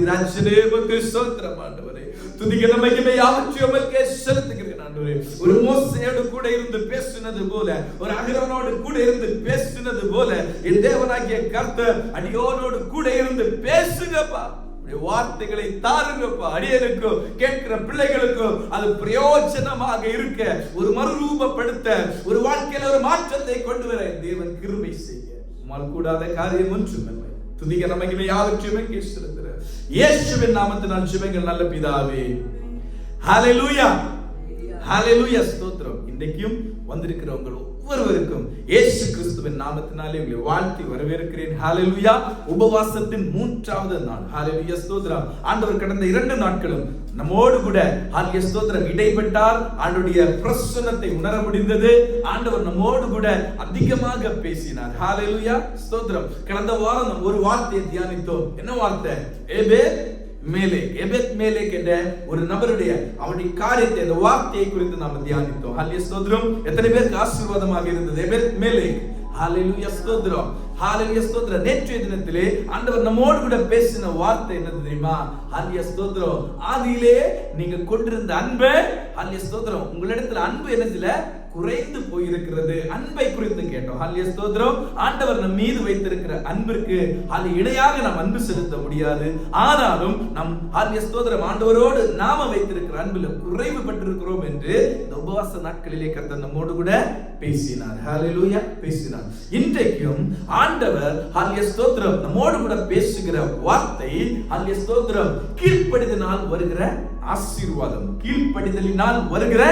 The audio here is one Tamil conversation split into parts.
ராஜனே உமக்கு ஸ்தோத்திரம் ஆண்டவரே. துதிக்கிற மகிமை யாவற்றையும் உமக்கே செலுத்துகிறேன் ஆண்டவரே. ஒரு மோசேயோடு கூட இருந்து பேசினது போல, ஒரு ஆரோனோடு கூட இருந்து பேசினது போல என் தேவனாகிய கர்த்தர் அடியோனோடு கூட இருந்து பேசுங்கப்பா. வார்த்தைகளை தாருங்கப்பா. அடியனுக்கும் கேட்கிற பிள்ளைகளுக்கும் அது பிரயோஜனமாக இருக்க, ஒரு மறுரூபப்படுத்த, ஒரு வாழ்க்கையில ஒரு மாற்றத்தை கொண்டு வர தேவன் கிருபை செய்ய உம்மால் கூடாத காரியம் ஒன்றும் இல்லை. துதிக்க நமக்கு யாவற்றையுமே செலுத்துகிறேன் இயேசுவின் நாமத்தினால் ஜெபங்கள் நல்ல பிதாவே. ஹல்லேலூயா, ஹல்லேலூயா, ஸ்தோத்திரம். இன்றைக்கும் வந்திருக்கிறவங்க ஒவ்வொருவருக்கும் இயேசு கிறிஸ்துவின் நாமத்தினாலே உங்களை வாழ்த்தி வரவேற்கிறேன். ஹல்லேலூயா. உபவாசத்தின் 3வது நாள். ஹல்லேலூயா, ஸ்தோத்திரம். ஆண்டவர் கடந்த 2 நாட்களும் நம்மோடு கூட ஹல்லேலூயா ஸ்தோத்திரம் இடைப்பட்டார். ஆண்டவருடைய பிரசன்னத்தை உணர முடிந்தது. ஆண்டவர் நம்மோடு கூட அதிகமாக பேசினார். ஹல்லேலூயா, ஸ்தோத்திரம். கடந்த வாரம் ஒரு வார்த்தையை தியானித்தோம். என்ன வார்த்தை? எபெத் மேலேக் என்ற ஒரு நபருடைய அவருடைய காரியத்தை, அந்த வார்த்தையை குறித்து நாம் தியானித்தோம். ஹல்லேலூயா, ஸ்தோத்திரம். எத்தனை பேருக்கு ஆசீர்வாதமாக இருந்தது? எபெத் மேலேக். ஹல்லேலூயா, ஸ்தோத்திரம். ஹல்லேலூயா, ஸ்தோத்திரம். நேற்றைய தினத்திலே ஆண்டவர் நம்மோடு கூட பேசின வார்த்தை என்ன தெரியுமா? ஹல்லேலூயா, ஸ்தோத்திரம். ஆதியிலே நீங்க கொண்டிருந்த அன்பு, ஹல்லேலூயா, ஸ்தோத்திரம், உங்களிடத்தில் அன்பு என்னதில்ல குறைந்து போயிருக்கிறது. அன்பை குறித்து கேட்டோம். ஹல்லேலூயா, ஸ்தோத்திரம். ஆண்டவர் நம் மீது வைத்திருக்கிற அன்பிற்கு இணையாக நாம் அன்பு செலுத்த முடியாது. ஆனாலும் நம் ஹல்லேலூயா, ஸ்தோத்திரம், ஆண்டவரோடு நாம வைத்திருக்கிற அன்பில் குறைவுபட்டிருக்கிறோம் என்று இந்த உபவாச நாட்களிலே கர்த்தர் நம்மோடு கூட பேசினார். ஹல்லேலூயா, பேசினார். இன்றைக்கும் ஆண்டவர் ஹல்லேலூயா, ஸ்தோத்திரம், நம்மோடு கூட பேசுகிற வார்த்தை ஹல்லேலூயா, ஸ்தோத்திரம், கீழ்ப்படிதலினால் வருகிற ஆசீர்வாதம். கீழ்ப்படிதலினால் வருகிற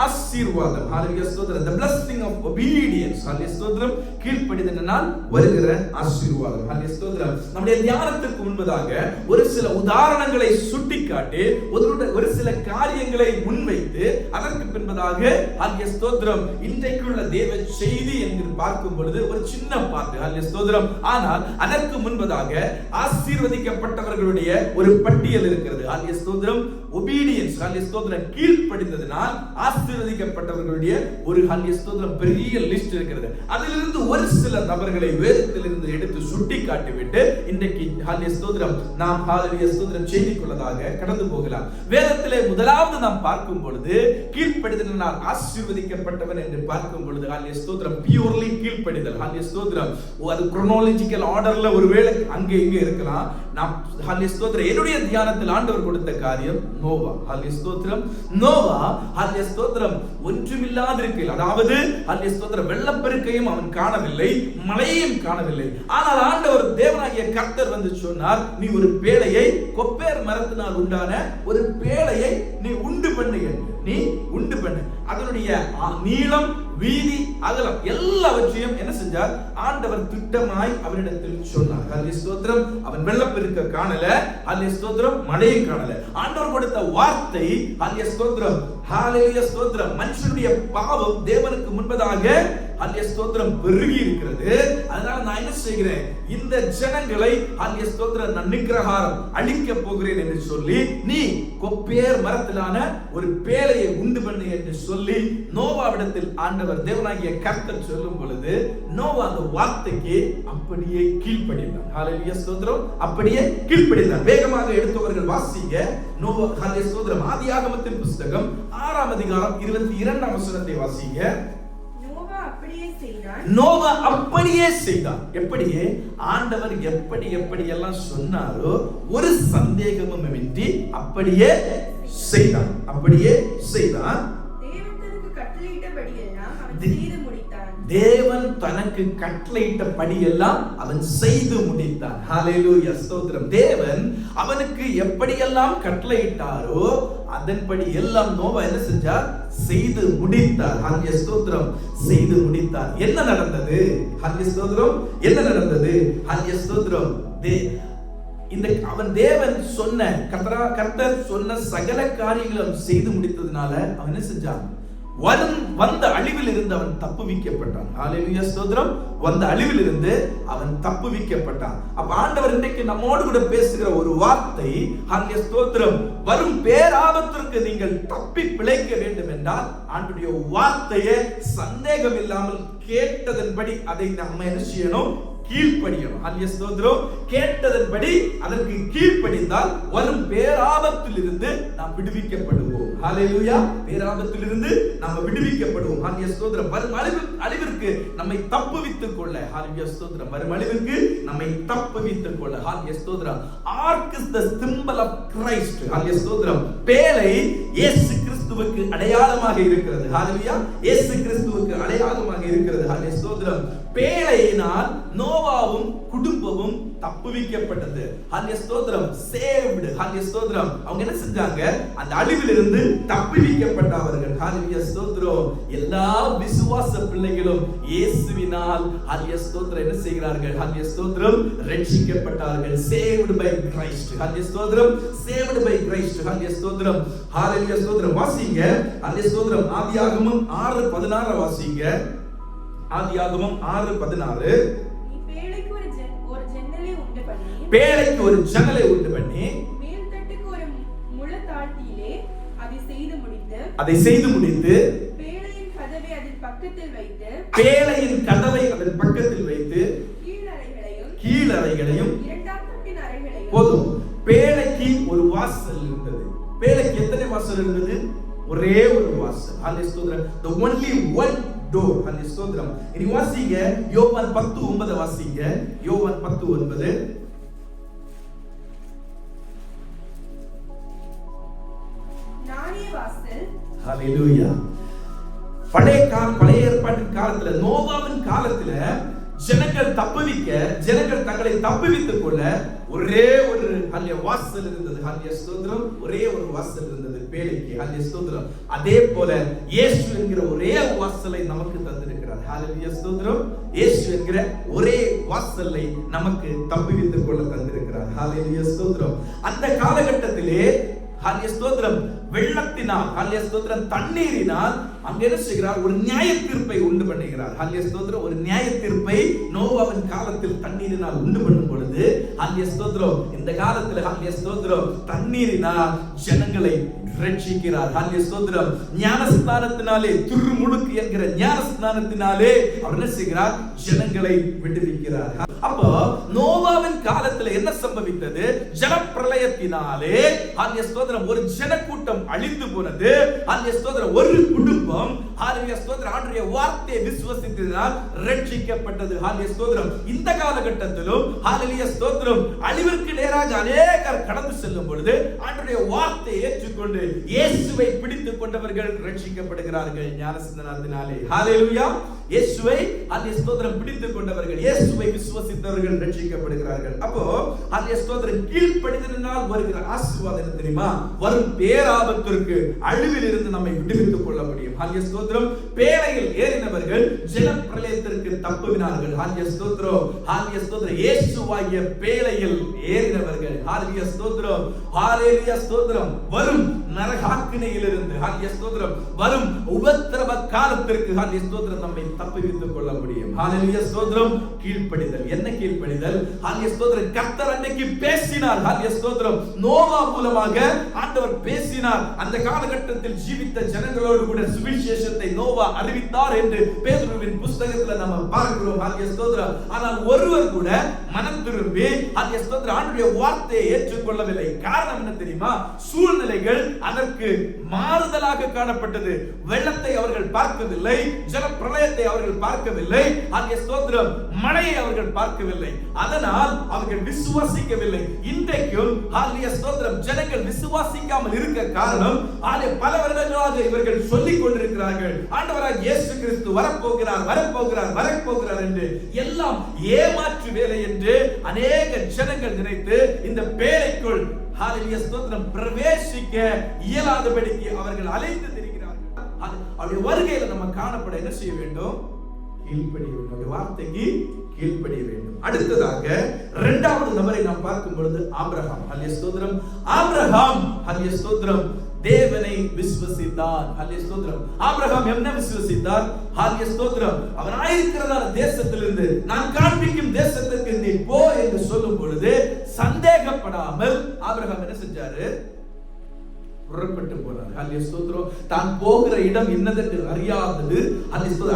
ஆசீர்வாதம். ஹல்லேலூயா, ஸ்தோத்திரம். The blessing of obedience. ஹல்லேலூயா, ஸ்தோத்திரம். கீழ்ப்படிதலினால் வருகிற ஆசீர்வாதம். ஹல்லேலூயா, ஸ்தோத்திரம். நம்முடைய தியானத்திற்கு முன்பதாக ஒரு சில உதாரணங்களை சுட்டிக்காட்டி ஒரு சில காரியங்களை முன்வைத்து அதற்கு பின்பதாக ஹல்லேலூயா, ஸ்தோத்திரம், இன்றைக்குள்ள தேவ செய்தி என்று பார்க்கும் பொழுது ஒரு சின்ன பாட்டு. ஹல்லேலூயா, ஸ்தோத்திரம். ஆனால் அதற்கு முன்பதாக ஆசீர்வதிக்கப்பட்டவர்களுடைய ஒரு பட்டியல் இருக்கிறது. ஹல்லேலூயா, ஸ்தோத்திரம். obedience. ஹல்லேலூயா, ஸ்தோத்திரம். கீழ்ப்படிந்ததினால் ஆசீர்வதிக்கப்பட்டவர்களுடைய ஒரு ஹல்லேலூயா, ஸ்தோத்திரம் பெரிய லிஸ்ட் இருக்கிறது. அதிலிருந்து ஒரு சில நபர்களை வேதத்திலிருந்து எடுத்து சுட்டி காட்டிவிட்டு இன்றைக்கு ஹல்லேலூயா, ஸ்தோத்திரம், நாம் ஹல்லேலூயா, ஸ்தோத்திரம் செய்திக்குள்ளதாக கடந்து போகலாம். வேதத்திலே முதலாவது நாம் பார்க்கும் பொழுது கீழ்ப்படிதலினால் ஆசீர்வதிக்கப்பட்டவன் என்று பார்க்கும் பொழுது ஹல்லேலூயா, ஸ்தோத்திரம், பியூர்லி கீழ்ப்படிதல். ஹல்லேலூயா, ஸ்தோத்திரம். அது குரோனாலஜிக்கல் ஆர்டர்ல ஒருவேளை அங்கே இங்கே இருக்கலாம். நாம் ஹல்லேலூயா, ஸ்தோத்திரம், என்னுடைய தியானத்தில் ஆண்டவர் கொடுத்த காரியம் நோவா. ஹல்லேலூயா, ஸ்தோத்திரம். நோவா ஹல்லேலூயா, ஸ்தோத்திரம், ஒன்றுமில்லாதிருக்கையில், அதாவது ஹல்லேலூயா, ஸ்தோத்திரம், வெள்ளப்பெருக்கையும் அவன் காணவில்லை, மழையையும் காணவில்லை. ஆனால் ஆண்டவர் தேவனாகிய கர்த்தர் வந்து சொன்னார், நீ ஒரு பேழையை, கொப்பேர் மரத்தினால் உண்டான ஒரு பேழையை நீ உண்டு பண்ணு என்று. நீ உண்டு பண்ணு. அதனுடைய நீளம், வீதி, அகலம் எல்லாவற்றையும் என்ன செஞ்சார்? ஆண்டவர் திட்டமாய் அவனிடத்தில் சொன்னார். ஹல்லேலூயா, ஸ்தோத்திரம். அவன் வெள்ளப்பெருக்க காணல. ஹல்லேலூயா, ஸ்தோத்திரம், மழையை காணல. ஆண்டவர் கொடுத்த வார்த்தை ஹல்லேலூயா, ஸ்தோத்திரம், ஹல்லேலூயா, ஸ்தோத்திரம், மனுஷனுடைய பாவம் தேவனுக்கு முன்பதாக ஹல்லேலூயா, ஸ்தோத்திரம், பெருகி இருக்கிறது. அதனால நான் என்ன செய்கிறேன்? இந்த ஜனங்களை ஹல்லேலூயா, ஸ்தோத்திரம், நான் நிக்கிரகாரம் அழிக்க போகிறேன் என்று சொல்லி நீ கொப்பேர் மரத்திலான ஒரு பேழையை உண்டு பண்ணு என்று சொல்லி நோவாவிடத்தில் ஆண்டவர் தேவனாகிய கர்த்தர் சொல்லும் பொழுது நோவா அந்த வார்த்தைக்கு அப்படியே கீழ்ப்படிந்தார். ஹல்லேலூயா, ஸ்தோத்திரம், அப்படியே கீழ்ப்படிந்தார். வேகமாக எடுத்தவர்கள் வாசிங்க. நோவா, ஹல்லேலூயா, ஸ்தோத்திரம், ஆதியாகமத்தின் புத்தகம் 6ஆம் அதிகாரம் 22ஆம் வசனத்தை வாசிங்க. நோவா அப்படியே செய்தான். எப்படியே ஆண்டவர் எப்படி எல்லாம் சொன்னாரோ ஒரு சந்தேகமும் இன்றி அப்படியே செய்தான். அப்படியே செய்தான். தேவன் தனக்கு கட்டளையிட்டபடி எல்லாம் அவன் செய்து முடித்தான். ஹல்லேலூயா, ஸ்தோத்திரம். தேவன் அவனுக்கு எப்படியெல்லாம் கட்டளையிட்டாரோ அதன்படி எல்லாம் நோவா என்ன செஞ்சார்? செய்து முடித்தார். ஹல்லேலூயா, ஸ்தோத்திரம், செய்து முடித்தார். என்ன நடந்தது? ஹல்லேலூயா, ஸ்தோத்திரம், என்ன நடந்தது? ஹல்லேலூயா, ஸ்தோத்திரம். அவன் தேவன் சொன்ன கர்த்தர் சொன்ன சகல காரியங்களும் செய்து முடித்ததுனால அவன் என்ன செஞ்சான்? வந்த அழிவில் இருந்து அவன் தப்புவிக்கப்பட்டான். ஹல்லேலூயா, ஸ்தோத்திரம். வந்த அழிவில் இருந்து அவன் தப்புவிக்கப்பட்டான். அப்ப ஆண்டவர் இன்றைக்கு நம்மோடு கூட பேசுகிற ஒரு வார்த்தை, ஹல்லேலூயா, ஸ்தோத்திரம், வரும் பேராபத்திற்கு நீங்கள் தப்பி பிழைக்க வேண்டும் என்றால் ஆண்டவருடைய வார்த்தையை சந்தேகம் இல்லாமல் கேட்டதன்படி அதை நம்ம என்ன செய்யணும்? கீழ்ப்படியணும். ஹல்லேலூயா ஸ்தோத்திரம். கேட்டதன்படி அதற்கு கீழ்ப்படிந்தால் வரும் பேராபத்திலிருந்து நாம் விடுவிக்கப்படுவோம். ஹல்லேலூயா. பேராபத்திலிருந்து நாம் விடுவிக்கப்படுவோம். ஹல்லேலூயா ஸ்தோத்திரம். வரும் அழிவிற்கு நம்மை தப்புவித்துக் கொள்ள. ஹல்லேலூயா ஸ்தோத்திரம். வரும் அழிவிற்கு நம்மை தப்புவித்துக் கொள்ள. ஹல்லேலூயா ஸ்தோத்திரம். Ark is the symbol of Christ. ஹல்லேலூயா ஸ்தோத்திரம். பேழை இயேசு கிறிஸ்துவுக்கு அடையாளமாக இருக்கிறது. ஹல்லேலூயா. இயேசு கிறிஸ்துவுக்கு அடையாளமாக இருக்கிறது. ஹல்லேலூயா ஸ்தோத்திரம். பேழையினால் நோவாவும் குடும்பமும் தப்புவிக்கப்பட்டது. ஹல்லேலூயா ஸ்தோத்திரம். சேவ்டு. ஹல்லேலூயா ஸ்தோத்திரம். அவங்க என்ன செஞ்சாங்க? அந்த அழிவிலிருந்து தப்புவிக்கப்பட்டவர்கள். ஹல்லேலூயா ஸ்தோத்திரம். எல்லா விசுவாச பிள்ளைகளும் இயேசுவினால் ஹல்லேலூயா ஸ்தோத்திரம் என்ன செய்கிறார்கள்? ஹல்லேலூயா ஸ்தோத்திரம் ரட்சிக்கப்பட்டார்கள். Saved by Christ. ஹல்லேலூயா ஸ்தோத்திரம். Saved by Christ. ஹல்லேலூயா ஸ்தோத்திரம். ஹல்லேலூயா ஸ்தோத்திரம். வாசிங்க. ஹல்லேலூயா ஸ்தோத்திரம். ஆதியாகமம் 6:16 வாசிங்க. ஆதியாகமம் 6:16. பேழைக்கு ஒரு ஜன்னலை உண்டு பண்ணி மேல் தட்டுக்கு ஒரு முழ தாழ்த்தியிலே அதை செய்து முடித்து பேழையின் கதவை அதன் பக்கத்தில் வைத்து கீழறைகளையும் இரண்டாம் தட்டின் அறைகளையும். போதும். பேழைக்கு ஒரு வாசல் இருந்தது. பேழைக்கு எத்தனை வாசல் இருந்தது? ஒரே ஒரு வாசல். ஹல்லேலூயா ஸ்தோத்திரம். the only one door. ஹல்லேலூயா ஸ்தோத்திரம். இனி வாசிங்க. யோவான் 10:9 வாசிங்க. யோவான் 10:9. நானே வாசல். ஹல்லேலூயா. பழைய ஏற்பாட்டின் காலத்துல, நோவாவின் காலத்துல ஜனங்கள் தங்களை தப்புவித்துக் கொள்ள ஒரே ஒரு வாசல் இருந்தது. ஹல்லேலூயா ஸ்தோத்திரம். ஒரே ஒரு வாசல் இருந்தது பேழைக்கு. ஹல்லேலூயா ஸ்தோத்திரம். அதே போல இயேசு என்கிற ஒரே வாசலை நமக்கு தந்திருக்கிறார். ஹல்லேலூயா ஸ்தோத்திரம். இயேசு என்கிற ஒரே வாசலை நமக்கு தப்புவித்துக் கொள்ள தந்திருக்கிறார். ஹல்லேலூயா ஸ்தோத்திரம். அந்த காலகட்டத்திலே ஹல்லேலூயா ஸ்தோத்திரம் வெள்ளத்தினால், ஹல்லேலூயா ஸ்தோத்திரம் தண்ணீரினால் அங்க என்ன செய்கிறார்? ஒரு நியாய தீர்ப்பை உண்டு பண்ணுகிறார். ஹல்லேலூயா ஸ்தோத்திரம். ஒரு நியாய தீர்ப்பை நோவாவின் காலத்தில் தண்ணீரினால் உண்டு பண்ணும் பொழுது ஹல்லேலூயா ஸ்தோத்திரம் இந்த காலத்தில் ஹல்லேலூயா ஸ்தோத்திரம் தண்ணீரினால் ஜனங்களை ரட்சிக்கிறார். ஹல்லேலூயா ஸ்தோத்திரம். ஞானஸ்நானத்தினாலே, துருமுழுக்கு என்கிற ஞானஸ்நானத்தினாலே அவர் என்ன செய்கிறார்? ஜனங்களை விடுவிக்கிறார். அப்போ நோவாவின் காலத்தில் என்ன சம்பவித்தது? ஜலப்பிரளயத்தினாலே ஹல்லேலூயா ஸ்தோத்திரம் ஒரு ஜனக்கூட்டம் அழிந்து போனது. ஹல்லேலூயா ஸ்தோத்திரம். ஒரு குடும்பம் ஹல்லேலூயா ஸ்தோத்திரம் ஆண்டவருடைய வார்த்தையை விசுவாசித்ததினால் ரட்சிக்கப்பட்டது. ஹல்லேலூயா ஸ்தோத்திரம். இந்த காலகட்டத்திலும் ஹல்லேலூயா ஸ்தோத்திரம் அழிவிற்கு நேராக அநேகர் கடந்து செல்லும் பொழுது ஆண்டவருடைய வார்த்தையை ஏற்றுக்கொண்டு இயேசுவை பிடித்துக் கொண்டவர்கள் ரட்சிக்கப்படுகிறார்கள் ஞானஸ்நானத்தினாலே. ஹல்லேலூயா. இயேசுவை ஹல்லேலூயா ஸ்தோத்திரம் பிடித்துக் கொண்டவர்கள், இயேசுவை விசுவாசித்தவர்கள் ரட்சிக்கப்படுகிறார்கள். அப்போ ஹல்லேலூயா ஸ்தோத்திரம் கீழ்ப்படிதலினால் வருகிற ஆசீர்வாதம் என்ன தெரியுமா? வரும் பேராபத்திற்கு, அழிவில் இருந்து நம்மை விடுவித்துக் கொள்ள முடியும். ஹல்லேலூயா ஸ்தோத்திரம். பேழையில் ஏறினவர்கள் ஜலப்பிரளயத்திற்கு தப்புவினார்கள். ஹல்லேலூயா ஸ்தோத்திரம். ஹல்லேலூயா ஸ்தோத்திரம். இயேசுவாகிய பேழையில் ஏறினவர்கள். ஹல்லேலூயா ஸ்தோத்திரம். ஹல்லேலூயா ஸ்தோத்திரம். வரும் நரகாக்கினையிலிருந்து ஹல்லேலூயா ஸ்தோத்திரம் வரும் உபத்திரவ காலத்திற்கு ஹல்லேலூயா ஸ்தோத்திரம் நம்மை தப்புவித்துக் கொள்ள முடியும். ஹல்லேலூயா ஸ்தோத்திரம். கீழ்ப்படிதல். என்ன கீழ்ப்படிதல்? ஹல்லேலூயா ஸ்தோத்திரம். கர்த்தர் அன்றைக்கு பேசினார். ஹல்லேலூயா ஸ்தோத்திரம். நோவா மூலமாக ஆண்டவர் பேசினார். அந்த காலகட்டத்தில் ஜீவித்த ஜனங்களோடு கூட சுவிசேஷத்தை நோவா அறிவித்தார் என்று பேதுருவின் புத்தகத்தில் நம்ம பார்க்கிறோம். ஹல்லேலூயா ஸ்தோத்திரம். ஆனால் ஒருவர் கூட மனம் திரும்பி ஹல்லேலூயா ஸ்தோத்திரம் ஆண்டவருடைய வார்த்தையை ஏற்றுக்கொள்ளவில்லை. காரணம் என்ன தெரியுமா? சூழ்நிலைகள் அதற்கு மாறுதலாக காணப்பட்டது. வெள்ளத்தை அவர்கள் பார்க்கவில்லை, ஜலப்பிரளயத்தை அவர்கள் பார்க்கவில்லை, ஹல்லேலூயா ஸ்தோத்திரம் மழையை அவர்கள் பார்க்கவில்லை. அதனால் அவர்கள் விசுவாசிக்கவில்லை. இன்றைக்கும் ஹல்லேலூயா ஸ்தோத்திரம் ஜனங்கள் விசுவாசிக்காமல் இருக்க காரணம் பல வருடங்களாக இவர்கள் சொல்லிக் கொண்டிருக்கிறார்கள், ஆண்டவராகிய இயேசு கிறிஸ்து வரப்போகிறார் என்று. எல்லாம் ஏமாற்று வேலை என்று அநேக ஜனங்கள் நினைத்து இந்த பேழைக்குள் ஹல்லேலூயா ஸ்தோத்திரம் பிரவேசிக்க இயலாதபடிக்கு அவர்கள் அலைந்து திரிகிறார்கள். அவருடைய வருகையில நம்ம காணப்பட என்ன செய்ய வேண்டும்? கீழ்ப்படிய வேண்டும். அவருடைய வார்த்தைக்கு கீழ்ப்படிய வேண்டும். அடுத்ததாக இரண்டாவது நபரை நாம் பார்க்கும் பொழுது ஆபிரகாம். ஹல்லேலூயா ஸ்தோத்திரம். ஆபிரகாம் ஹல்லேலூயா ஸ்தோத்திரம் தேவனை விசுவசித்தார். ஹல்லேலூயா ஸ்தோத்திரம். ஆபிரகாம் என்ன விசுவசித்தார்? ஹல்லேலூயா ஸ்தோத்திரம். அவன் ஆயிருக்கிறதான தேசத்திலிருந்து நான் காண்பிக்கும் தேசத்திற்கு நீ போ என்று சொல்லும் பொழுது சந்தேகப்படாமல் ஆபிரகாம் என்ன செஞ்சாரு? புறப்பட்டு போனார். ஹல்லேலூயா ஸ்தோத்திரம். தான் போகிற இடம் என்னதென்று அறியாதது,